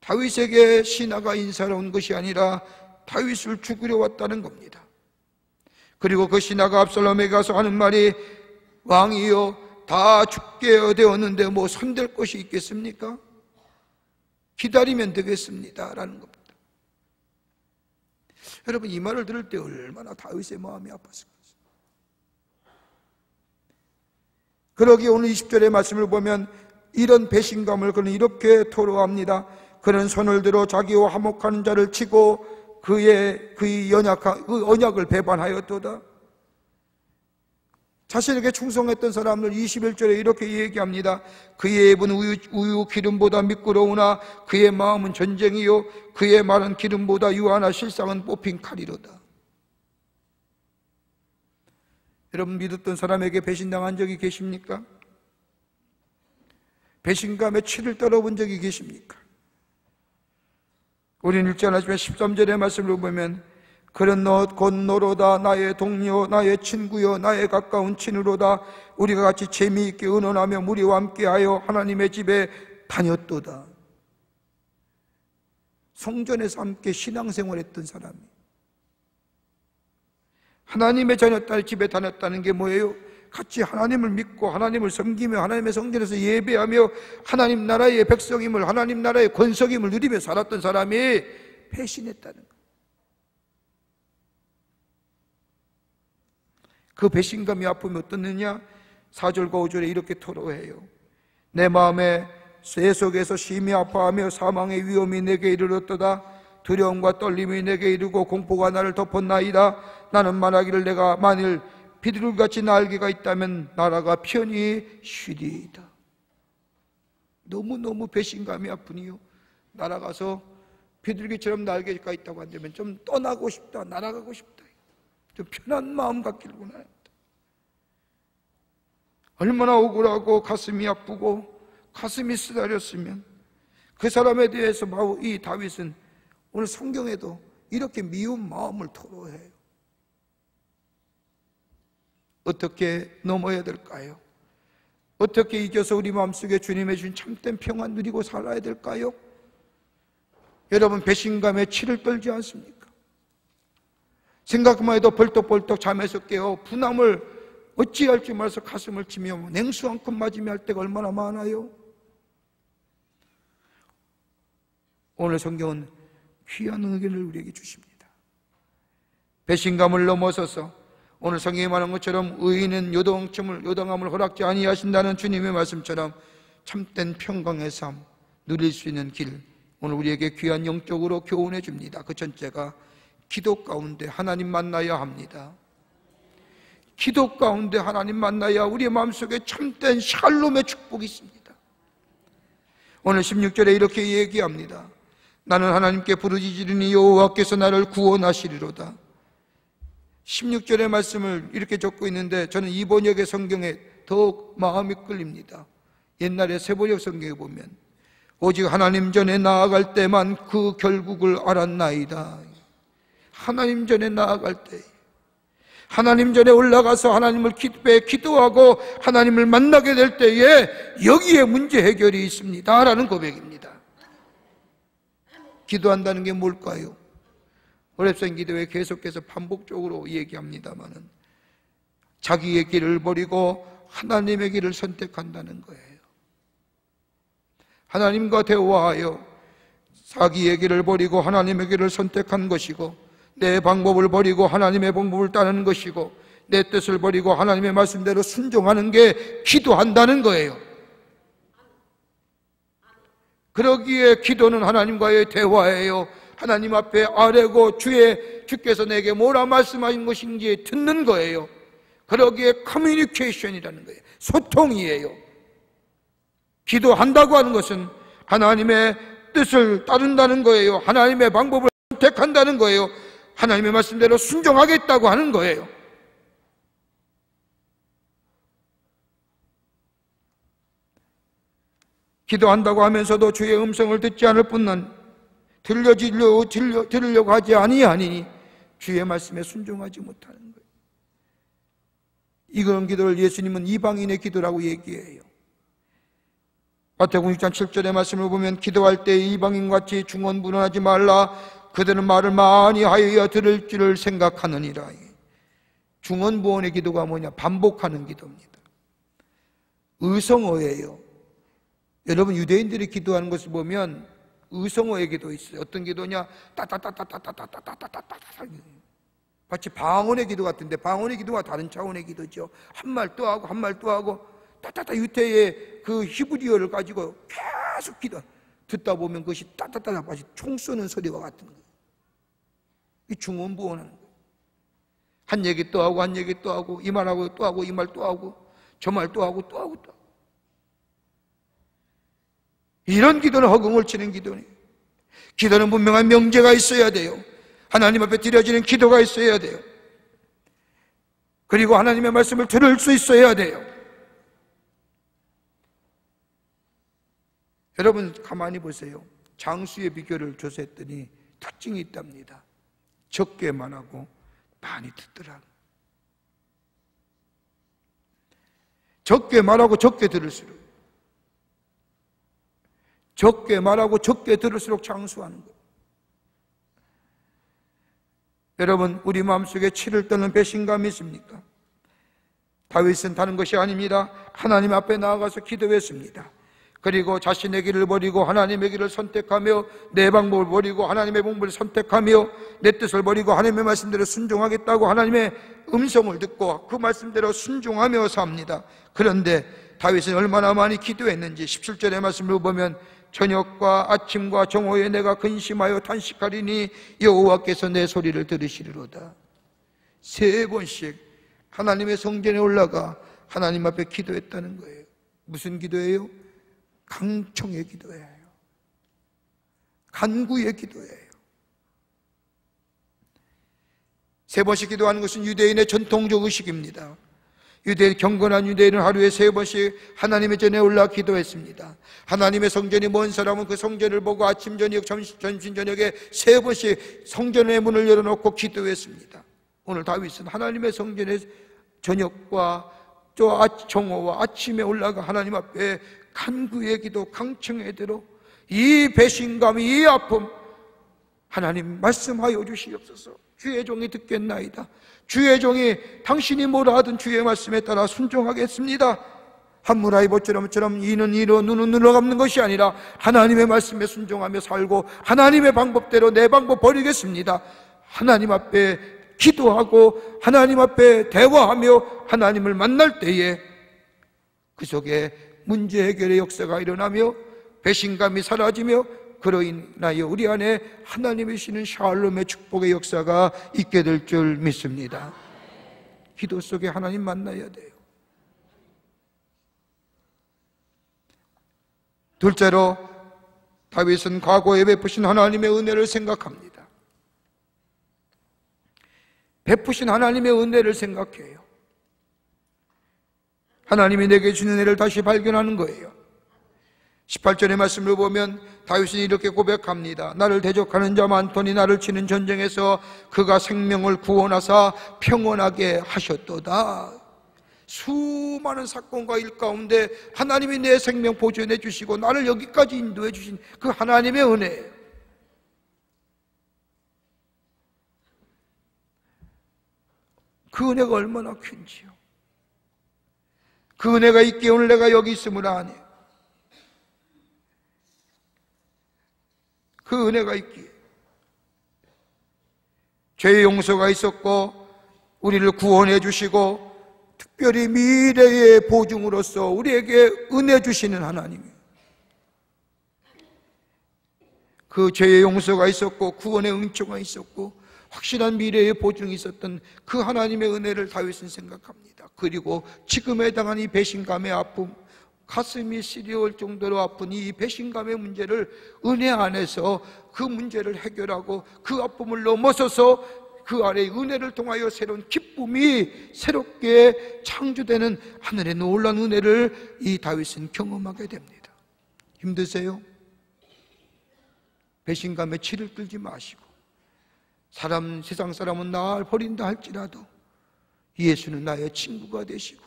다윗에게 신하가 인사를 온 것이 아니라 다윗을 죽이려 왔다는 겁니다. 그리고 그 신하가 압살롬에게 가서 하는 말이, 왕이여, 다 죽게 되었는데 뭐 손댈 것이 있겠습니까? 기다리면 되겠습니다 라는 겁니다. 여러분, 이 말을 들을 때 얼마나 다윗의 마음이 아팠을까요? 그러기에 오늘 20절의 말씀을 보면 이런 배신감을 그는 이렇게 토로합니다. 그는 손을 들어 자기와 화목하는 자를 치고 그의 언약을 배반하였도다. 자신에게 충성했던 사람들 21절에 이렇게 얘기합니다. 그의 입은 우유 기름보다 미끄러우나 그의 마음은 전쟁이요 그의 말은 기름보다 유하나 실상은 뽑힌 칼이로다. 여러분, 믿었던 사람에게 배신당한 적이 계십니까? 배신감에 치를 떨어본 적이 계십니까? 우리는 읽지 않았지만 13절의 말씀을 보면 그는 곧 너로다 나의 동료 나의 친구여 나의 가까운 친으로다 우리가 같이 재미있게 의논하며 무리와 함께하여 하나님의 집에 다녔도다. 성전에서 함께 신앙생활했던 사람이 하나님의 자녀딸 집에 다녔다는 게 뭐예요? 같이 하나님을 믿고 하나님을 섬기며 하나님의 성전에서 예배하며 하나님 나라의 백성임을, 하나님 나라의 권속임을 누리며 살았던 사람이 배신했다는 거예요. 그 배신감이 아프면 어떻느냐? 4절과 5절에 이렇게 토로해요. 내 마음에 새 속에서 심히 아파하며 사망의 위험이 내게 이르렀도다. 두려움과 떨림이 내게 이르고 공포가 나를 덮었나이다. 나는 말하기를 내가 만일 비둘기같이 날개가 있다면 나라가 편히 쉬리이다. 너무너무 배신감이 아프니요 날아가서 비둘기처럼 날개가 있다고 한다면 좀 떠나고 싶다, 날아가고 싶다, 좀 편한 마음 갖기를 원합니다. 얼마나 억울하고 가슴이 아프고 가슴이 쓰다렸으면 그 사람에 대해서 바로 이 다윗은 오늘 성경에도 이렇게 미운 마음을 토로해요. 어떻게 넘어야 될까요? 어떻게 이겨서 우리 마음속에 주님의 주신 참된 평안 누리고 살아야 될까요? 여러분, 배신감에 치를 떨지 않습니까? 생각만 해도 벌떡벌떡 잠에서 깨어 분함을 어찌할 줄 몰라서 가슴을 치며 냉수 한 컵 맞으며 할 때가 얼마나 많아요? 오늘 성경은 귀한 의견을 우리에게 주십니다. 배신감을 넘어서서 오늘 성경에 말한 것처럼 의인은 요동함을 허락지 아니하신다는 주님의 말씀처럼 참된 평강의 삶 누릴 수 있는 길, 오늘 우리에게 귀한 영적으로 교훈해 줍니다. 그 첫째가 기도 가운데 하나님 만나야 합니다. 기도 가운데 하나님 만나야 우리의 마음속에 참된 샬롬의 축복이 있습니다. 오늘 16절에 이렇게 얘기합니다. 나는 하나님께 부르짖으리니 여호와께서 나를 구원하시리로다. 16절의 말씀을 이렇게 적고 있는데 저는 이 번역의 성경에 더욱 마음이 끌립니다. 옛날에 새번역 성경에 보면 오직 하나님 전에 나아갈 때만 그 결국을 알았나이다. 하나님 전에 나아갈 때, 하나님 전에 올라가서 하나님을 기도하고 하나님을 만나게 될 때에 여기에 문제 해결이 있습니다 라는 고백입니다. 기도한다는 게 뭘까요? 호렙산 기도에 계속해서 반복적으로 얘기합니다마는 자기의 길을 버리고 하나님의 길을 선택한다는 거예요. 하나님과 대화하여 자기의 길을 버리고 하나님의 길을 선택한 것이고, 내 방법을 버리고 하나님의 방법을 따르는 것이고, 내 뜻을 버리고 하나님의 말씀대로 순종하는 게 기도한다는 거예요. 그러기에 기도는 하나님과의 대화예요. 하나님 앞에 아뢰고 주께서 내게 뭐라 말씀하신 것인지 듣는 거예요. 그러기에 커뮤니케이션이라는 거예요. 소통이에요. 기도한다고 하는 것은 하나님의 뜻을 따른다는 거예요. 하나님의 방법을 선택한다는 거예요. 하나님의 말씀대로 순종하겠다고 하는 거예요. 기도한다고 하면서도 주의 음성을 듣지 않을 뿐만 들으려고 하지 아니하니 주의 말씀에 순종하지 못하는 거예요. 이런 기도를 예수님은 이방인의 기도라고 얘기해요. 마태복음 6장 7절의 말씀을 보면 기도할 때 이방인같이 중언부언하지 말라. 그들은 말을 많이 하여야 들을 줄을 생각하느니라. 중언부언의 기도가 뭐냐? 반복하는 기도입니다. 의성어예요. 여러분 유대인들이 기도하는 것을 보면 의성어의 기도 있어요. 어떤 기도냐? 따따따따따따따따따따따 마치 방언의 기도 같은데 방언의 기도와 다른 차원의 기도죠. 한 말 또 하고 한 말 또 하고 따따따 유태의 그 히브리어를 가지고 계속 기도 듣다 보면 그것이 따따따따 마치 총 쏘는 소리와 같은 거예요. 이 중언부언하는 거예요. 한 얘기 또 하고 한 얘기 또 하고 이 말하고 또 하고 이 말 또 하고 저 말 또 하고 또 하고 또 하고 이런 기도는 허공을 치는 기도네요. 기도는 분명한 명제가 있어야 돼요. 하나님 앞에 드려지는 기도가 있어야 돼요. 그리고 하나님의 말씀을 들을 수 있어야 돼요. 여러분 가만히 보세요. 장수의 비결을 조사했더니 특징이 있답니다. 적게 말하고 많이 듣더라. 적게 말하고 적게 들을수록 적게 말하고 적게 들을수록 장수하는 거예요. 여러분 우리 마음속에 치를 떠는 배신감이 있습니까? 다윗은 다른 것이 아닙니다. 하나님 앞에 나아가서 기도했습니다. 그리고 자신의 길을 버리고 하나님의 길을 선택하며 내 방법을 버리고 하나님의 방법을 선택하며 내 뜻을 버리고 하나님의 말씀대로 순종하겠다고 하나님의 음성을 듣고 그 말씀대로 순종하며 삽니다. 그런데 다윗은 얼마나 많이 기도했는지 17절의 말씀을 보면 저녁과 아침과 정오에 내가 근심하여 탄식하리니 여호와께서 내 소리를 들으시리로다. 3번씩 하나님의 성전에 올라가 하나님 앞에 기도했다는 거예요. 무슨 기도예요? 강청의 기도예요. 간구의 기도예요. 3번씩 기도하는 것은 유대인의 전통적 의식입니다. 경건한 유대인은 하루에 3번씩 하나님의 전에 올라 기도했습니다. 하나님의 성전이 먼 사람은 그 성전을 보고 아침 저녁 점심 저녁에 3번씩 성전의 문을 열어놓고 기도했습니다. 오늘 다윗은 하나님의 성전에 저녁과 또 정오와 아침에 올라가 하나님 앞에 간구의 기도, 강청의 기도로 이 배신감, 이 아픔 하나님 말씀하여 주시옵소서. 주의 종이 듣겠나이다. 주의 종이 당신이 뭐라 하든 주의 말씀에 따라 순종하겠습니다. 한무라이보처럼 이는 이로 눈은 눈으로 갚는 것이 아니라 하나님의 말씀에 순종하며 살고 하나님의 방법대로 내 방법 버리겠습니다. 하나님 앞에 기도하고 하나님 앞에 대화하며 하나님을 만날 때에 그 속에 문제 해결의 역사가 일어나며 배신감이 사라지며 그로 인하여 우리 안에 하나님이 주시는 샬롬의 축복의 역사가 있게 될 줄 믿습니다. 기도 속에 하나님 만나야 돼요. 둘째로 다윗은 과거에 베푸신 하나님의 은혜를 생각합니다. 베푸신 하나님의 은혜를 생각해요. 하나님이 내게 주는 은혜를 다시 발견하는 거예요. 18절의 말씀을 보면 다윗은 이렇게 고백합니다. 나를 대적하는 자 많더니 나를 치는 전쟁에서 그가 생명을 구원하사 평온하게 하셨도다. 수많은 사건과 일 가운데 하나님이 내 생명 보존해 주시고 나를 여기까지 인도해 주신 그 하나님의 은혜, 그 은혜가 얼마나 큰지요. 그 은혜가 있기에 오늘 내가 여기 있음을 아네. 그 은혜가 있기에 죄의 용서가 있었고 우리를 구원해 주시고 특별히 미래의 보증으로서 우리에게 은혜 주시는 하나님이에요. 그 죄의 용서가 있었고 구원의 응초가 있었고 확실한 미래의 보증이 있었던 그 하나님의 은혜를 다윗은 생각합니다. 그리고 지금에 해당한 이 배신감의 아픔, 가슴이 시려울 정도로 아픈 이 배신감의 문제를 은혜 안에서 그 문제를 해결하고 그 아픔을 넘어서서 그 아래의 은혜를 통하여 새로운 기쁨이 새롭게 창조되는 하늘의 놀라운 은혜를 이 다윗은 경험하게 됩니다. 힘드세요? 배신감에 치를 끌지 마시고, 세상 사람은 나를 버린다 할지라도 예수는 나의 친구가 되시고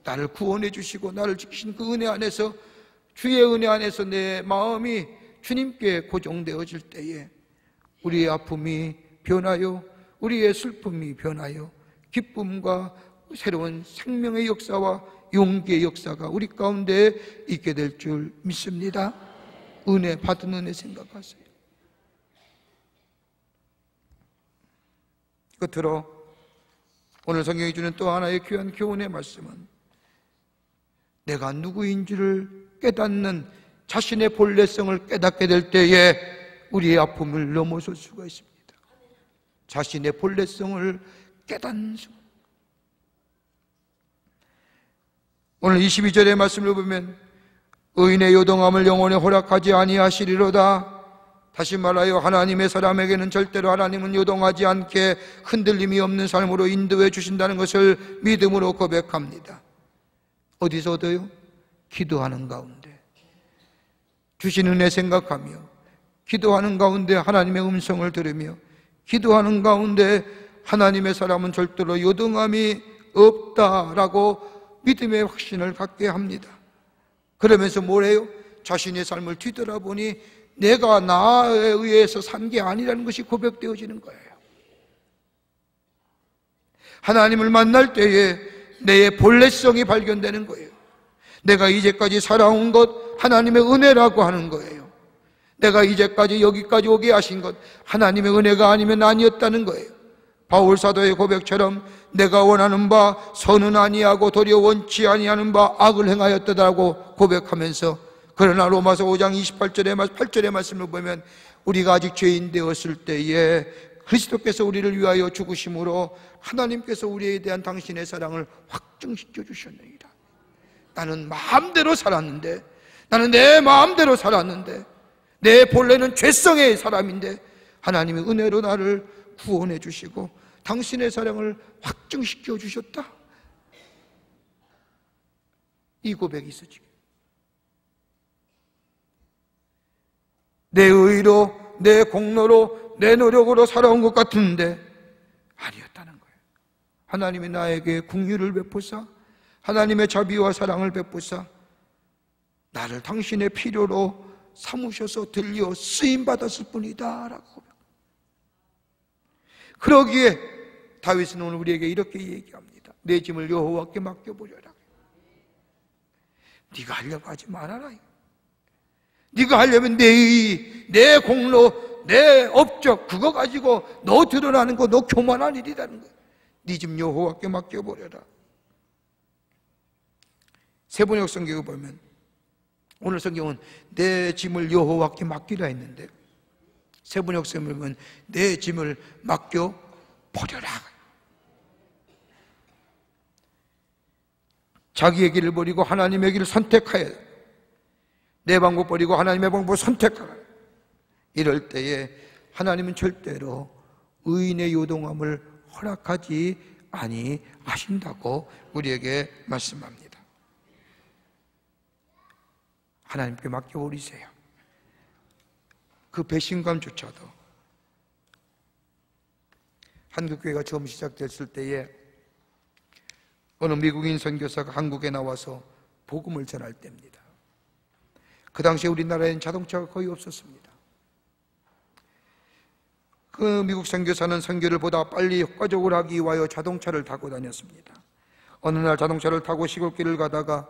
나를 구원해 주시고 나를 지키신 그 은혜 안에서, 주의 은혜 안에서 내 마음이 주님께 고정되어질 때에 우리의 아픔이 변하여, 우리의 슬픔이 변하여 기쁨과 새로운 생명의 역사와 용기의 역사가 우리 가운데 있게 될 줄 믿습니다. 은혜, 받은 은혜 생각하세요. 끝으로 오늘 성경이 주는 또 하나의 귀한 교훈의 말씀은, 내가 누구인지를 깨닫는 자신의 본래성을 깨닫게 될 때에 우리의 아픔을 넘어설 수가 있습니다. 자신의 본래성을 깨닫는 순간. 오늘 22절의 말씀을 보면 의인의 요동함을 영원히 허락하지 아니하시리로다. 다시 말하여 하나님의 사람에게는 절대로 하나님은 요동하지 않게 흔들림이 없는 삶으로 인도해 주신다는 것을 믿음으로 고백합니다. 어디서 얻어요? 기도하는 가운데, 주신 은혜 생각하며, 기도하는 가운데 하나님의 음성을 들으며, 기도하는 가운데 하나님의 사람은 절대로 요동함이 없다라고 믿음의 확신을 갖게 합니다. 그러면서 뭐래요? 자신의 삶을 뒤돌아보니 내가 나에 의해서 산 게 아니라는 것이 고백되어지는 거예요. 하나님을 만날 때에 내 본래성이 발견되는 거예요. 내가 이제까지 살아온 것 하나님의 은혜라고 하는 거예요. 내가 이제까지 여기까지 오게 하신 것 하나님의 은혜가 아니면 아니었다는 거예요. 바울 사도의 고백처럼 내가 원하는 바 선은 아니하고 도리어 원치 아니하는 바 악을 행하였다고 고백하면서, 그러나 로마서 5장 8절의 말씀을 보면 우리가 아직 죄인 되었을 때에 그리스도께서 우리를 위하여 죽으심으로 하나님께서 우리에 대한 당신의 사랑을 확증시켜 주셨느니라. 나는 마음대로 살았는데, 나는 내 마음대로 살았는데, 내 본래는 죄성의 사람인데 하나님의 은혜로 나를 구원해 주시고 당신의 사랑을 확증시켜 주셨다. 이 고백이 있어지게, 내 의로, 내 공로로, 내 노력으로 살아온 것 같은데 아니었다는 거예요. 하나님이 나에게 긍휼을 베푸사, 하나님의 자비와 사랑을 베푸사 나를 당신의 필요로 삼으셔서 들려 쓰임받았을 뿐이다 라고 고백. 그러기에 다윗은 오늘 우리에게 이렇게 얘기합니다. 내 짐을 여호와께 맡겨보려라. 네가 하려고 하지 말아라. 네가 하려면 내 의, 내 공로, 내 업적 그거 가지고 너 드러나는 거, 너 교만한 일이라는 거야. 네 짐 여호와께 맡겨보려라. 세번역 성경을 보면 오늘 성경은 내 짐을 여호와께 맡기라 했는데, 세번역 성경을 보면 내 짐을 맡겨버려라. 자기의 길을 버리고 하나님의 길을 선택하여야 돼. 내 방법 버리고 하나님의 방법을 선택하라. 이럴 때에 하나님은 절대로 의인의 요동함을 허락하지 아니하신다고 우리에게 말씀합니다. 하나님께 맡겨버리세요. 그 배신감조차도, 한국교회가 처음 시작됐을 때에 어느 미국인 선교사가 한국에 나와서 복음을 전할 때입니다. 그 당시에 우리나라에는 자동차가 거의 없었습니다. 그 미국 선교사는 선교를 보다 빨리 효과적으로 하기 위하여 자동차를 타고 다녔습니다. 어느 날 자동차를 타고 시골길을 가다가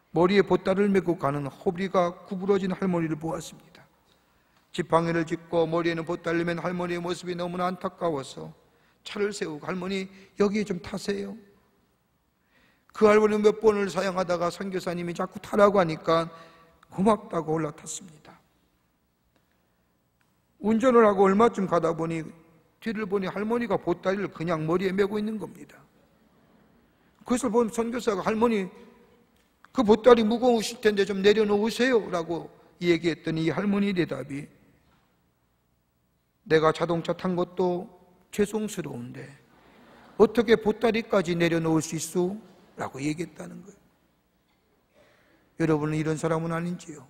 머리에 보따리를 메고 가는 허리가 구부러진 할머니를 보았습니다. 지팡이를 짚고 머리에는 보따리를 맨 할머니의 모습이 너무나 안타까워서 차를 세우고, 할머니 여기에 좀 타세요. 그 할머니 몇 번을 사용하다가 선교사님이 자꾸 타라고 하니까 고맙다고 올라탔습니다. 운전을 하고 얼마쯤 가다 보니 뒤를 보니 할머니가 보따리를 그냥 머리에 메고 있는 겁니다. 그것을 본 선교사가 할머니 그 보따리 무거우실 텐데 좀 내려놓으세요 라고 얘기했더니 이 할머니 대답이, 내가 자동차 탄 것도 죄송스러운데 어떻게 보따리까지 내려놓을 수 있어? 라고 얘기했다는 거예요. 여러분은 이런 사람은 아닌지요?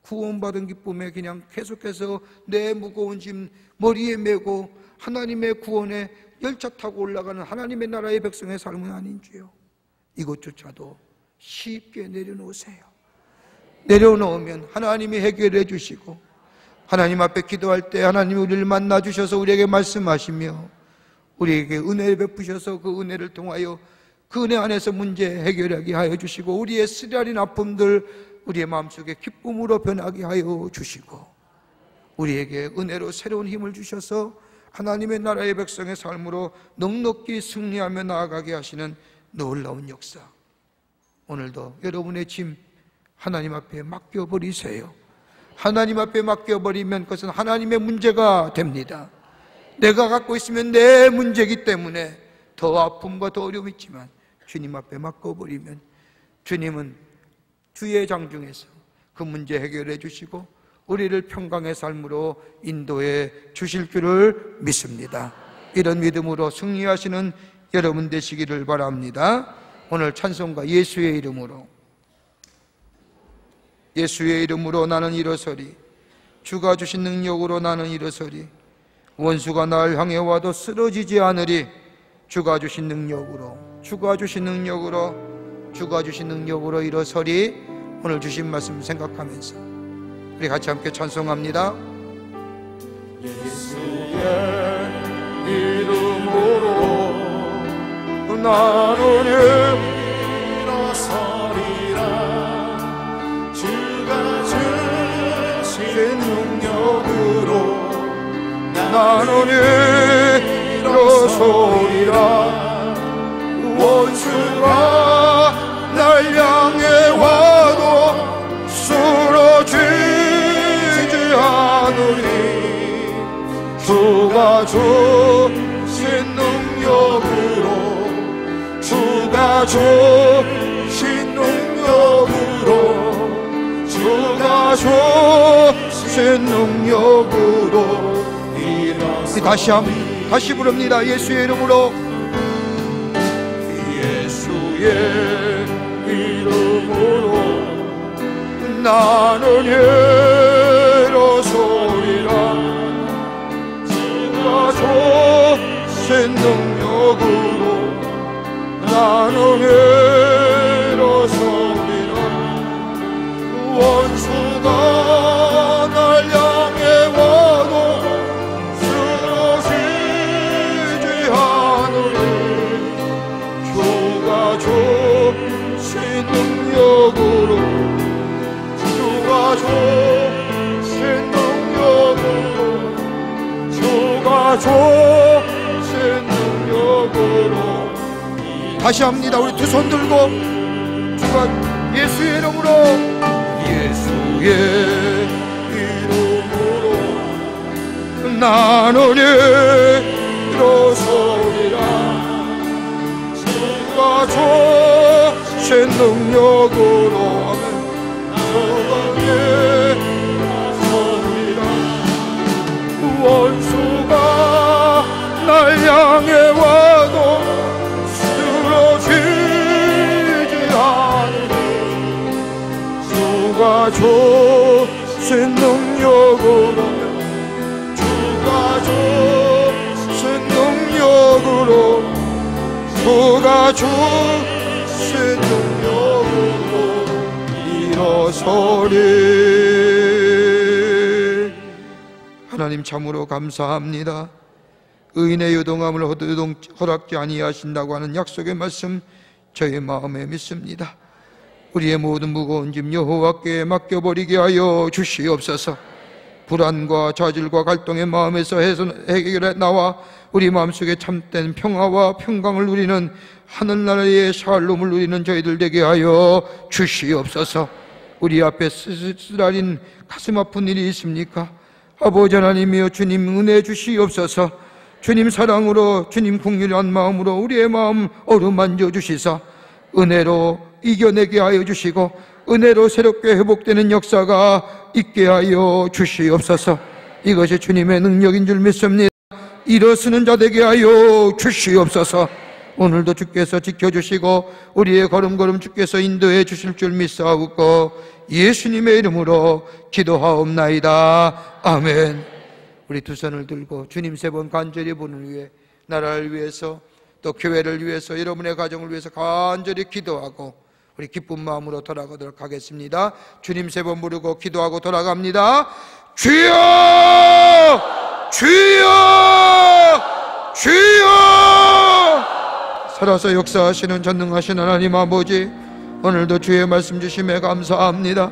구원받은 기쁨에 그냥 계속해서 내 무거운 짐 머리에 메고 하나님의 구원에 열차 타고 올라가는 하나님의 나라의 백성의 삶은 아닌지요. 이것조차도 쉽게 내려놓으세요. 내려놓으면 하나님이 해결해 주시고, 하나님 앞에 기도할 때 하나님이 우리를 만나 주셔서 우리에게 말씀하시며 우리에게 은혜를 베푸셔서 그 은혜를 통하여 그 은혜 안에서 문제 해결하게 하여 주시고, 우리의 쓰라린 아픔들 우리의 마음속에 기쁨으로 변하게 하여 주시고, 우리에게 은혜로 새로운 힘을 주셔서 하나님의 나라의 백성의 삶으로 넉넉히 승리하며 나아가게 하시는 놀라운 역사, 오늘도 여러분의 짐 하나님 앞에 맡겨버리세요. 하나님 앞에 맡겨버리면 그것은 하나님의 문제가 됩니다. 내가 갖고 있으면 내 문제이기 때문에 더 아픔과 더 어려움이 있지만 주님 앞에 맡겨버리면 주님은 주의 장중에서 그 문제 해결해 주시고 우리를 평강의 삶으로 인도해 주실 줄을 믿습니다. 이런 믿음으로 승리하시는 여러분 되시기를 바랍니다. 오늘 찬송가 예수의 이름으로, 예수의 이름으로 나는 일어서리, 주가 주신 능력으로 나는 일어서리, 원수가 날 향해 와도 쓰러지지 않으리, 주가 주신 능력으로, 주가 주신 능력으로, 주가 주신 능력으로 일어서리. 오늘 주신 말씀 생각하면서 우리 같이 함께 찬송합니다. 예수의 이름으로 나는 일어서리라, 주가 주신 능력으로 나는 일어서리라, 원수가 날 향해 와도 쓰러지지 않으리, 주가 주신 능력으로, 주가 주신 능력으로, 주가 주신 능력으로 다시 부릅니다. 예수의 이름으로, 예수의 이름으로 나는 일어서리라, 주가 주신 능력으로 나는 일어서리라, 원수가 날 향해 와도 쓰러지지 않으리, 주가 주신 능력으로, 주가 주신 능력으로, 주가 주신 능력으로. 다시 합니다. 우리 두 손 들고, 주가 예수의 이름으로, 예수의 이름으로 나는 일어서리라, 주가 주신 능력으로 나는 일어서리라, 원수가 날 향해 와도 쓰러지지 않으리, 주가 주신 능력으로, 주가 주신 능력으로, 주가 주신 능력으로 일어서리. 하나님 참으로 감사합니다. 의인의 요동함을 허락지 아니하신다고 하는 약속의 말씀 저의 마음에 믿습니다. 우리의 모든 무거운 짐 여호와께 맡겨버리게 하여 주시옵소서. 불안과 좌절과 갈등의 마음에서 해결해 나와 우리 마음속에 참된 평화와 평강을 누리는 하늘나라의 샬롬을 누리는 저희들 되게 하여 주시옵소서. 우리 앞에 쓰라린 가슴 아픈 일이 있습니까? 아버지 하나님이여, 주님 은혜 주시옵소서. 주님 사랑으로, 주님 긍휼한 마음으로 우리의 마음 어루만져 주시사 은혜로 이겨내게 하여 주시고 은혜로 새롭게 회복되는 역사가 있게 하여 주시옵소서. 이것이 주님의 능력인 줄 믿습니다. 일어서는 자 되게 하여 주시옵소서. 오늘도 주께서 지켜주시고 우리의 걸음걸음 주께서 인도해 주실 줄 믿사옵고 예수님의 이름으로 기도하옵나이다. 아멘. 우리 두 손을 들고 주님 세 번 간절히 분을 위해, 나라를 위해서, 또 교회를 위해서, 여러분의 가정을 위해서 간절히 기도하고 우리 기쁜 마음으로 돌아가도록 하겠습니다. 주님 세 번 부르고 기도하고 돌아갑니다. 주여! 주여! 주여! 살아서 역사하시는 전능하신 하나님 아버지, 오늘도 주의 말씀 주심에 감사합니다.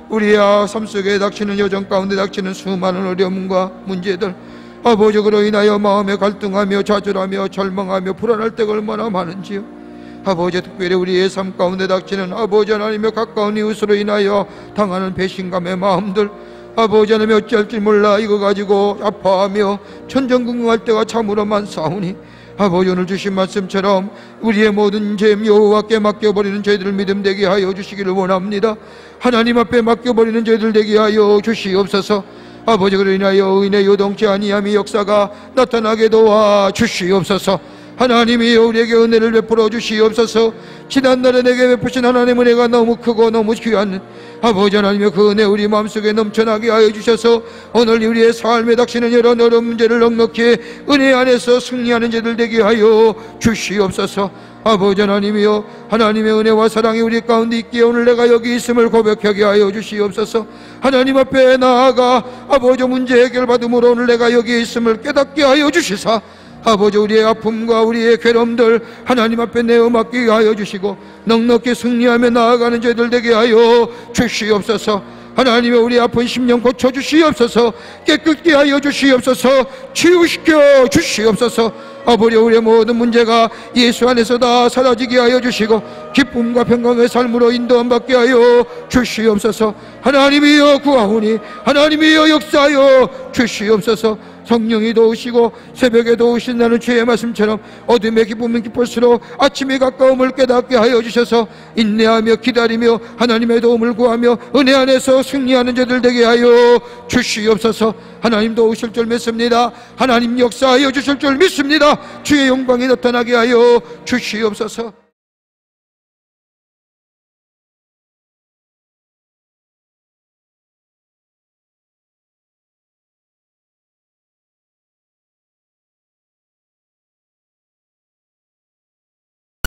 우리의 삶 속에 닥치는 여정 가운데 닥치는 수많은 어려움과 문제들, 아버지 그로 인하여 마음에 갈등하며 좌절하며 절망하며 불안할 때가 얼마나 많은지요. 아버지 특별히 우리의 삶 가운데 닥치는 아버지 하나님의 가까운 이웃으로 인하여 당하는 배신감의 마음들, 아버지 하나님 어찌할지 몰라 이거 가지고 아파하며 천정궁금할 때가 참으로 많사오니, 아버지 오늘 주신 말씀처럼 우리의 모든 죄 여호와께 맡겨버리는 죄들을 믿음 되게 하여 주시기를 원합니다. 하나님 앞에 맡겨버리는 죄들 되게 하여 주시옵소서. 아버지 그로 인하여 의인의 요동치 아니함이 역사가 나타나게 도와 주시옵소서. 하나님이 우리에게 은혜를 베풀어 주시옵소서. 지난날에 내게 베푸신 하나님 은혜가 너무 크고 너무 귀한 아버지 하나님의 그 은혜 우리 마음속에 넘쳐나게 하여 주셔서 오늘 우리의 삶에 닥치는 여러 문제를 넉넉히 은혜 안에서 승리하는 자들 되게 하여 주시옵소서. 아버지 하나님이여, 하나님의 은혜와 사랑이 우리 가운데 있기에 오늘 내가 여기 있음을 고백하게 하여 주시옵소서. 하나님 앞에 나아가 아버지 문제 해결받음으로 오늘 내가 여기 있음을 깨닫게 하여 주시사, 아버지 우리의 아픔과 우리의 괴로움들 하나님 앞에 내어 맡기게 하여 주시고 넉넉히 승리하며 나아가는 죄들 되게 하여 주시옵소서. 하나님의 우리 아픈 심령 고쳐주시옵소서. 깨끗게 하여 주시옵소서. 치유시켜 주시옵소서. 아버지 우리의 모든 문제가 예수 안에서 다 사라지게 하여 주시고 기쁨과 평강의 삶으로 인도함 받게 하여 주시옵소서. 하나님이여 구하오니 하나님이여 역사하여 주시옵소서. 성령이 도우시고 새벽에 도우신다는 주의 말씀처럼 어둠의 기쁨은 기쁠수록 아침이 가까움을 깨닫게 하여 주셔서 인내하며 기다리며 하나님의 도움을 구하며 은혜 안에서 승리하는 자들 되게 하여 주시옵소서. 하나님 도우실 줄 믿습니다. 하나님 역사하여 주실 줄 믿습니다. 주의 영광이 나타나게 하여 주시옵소서.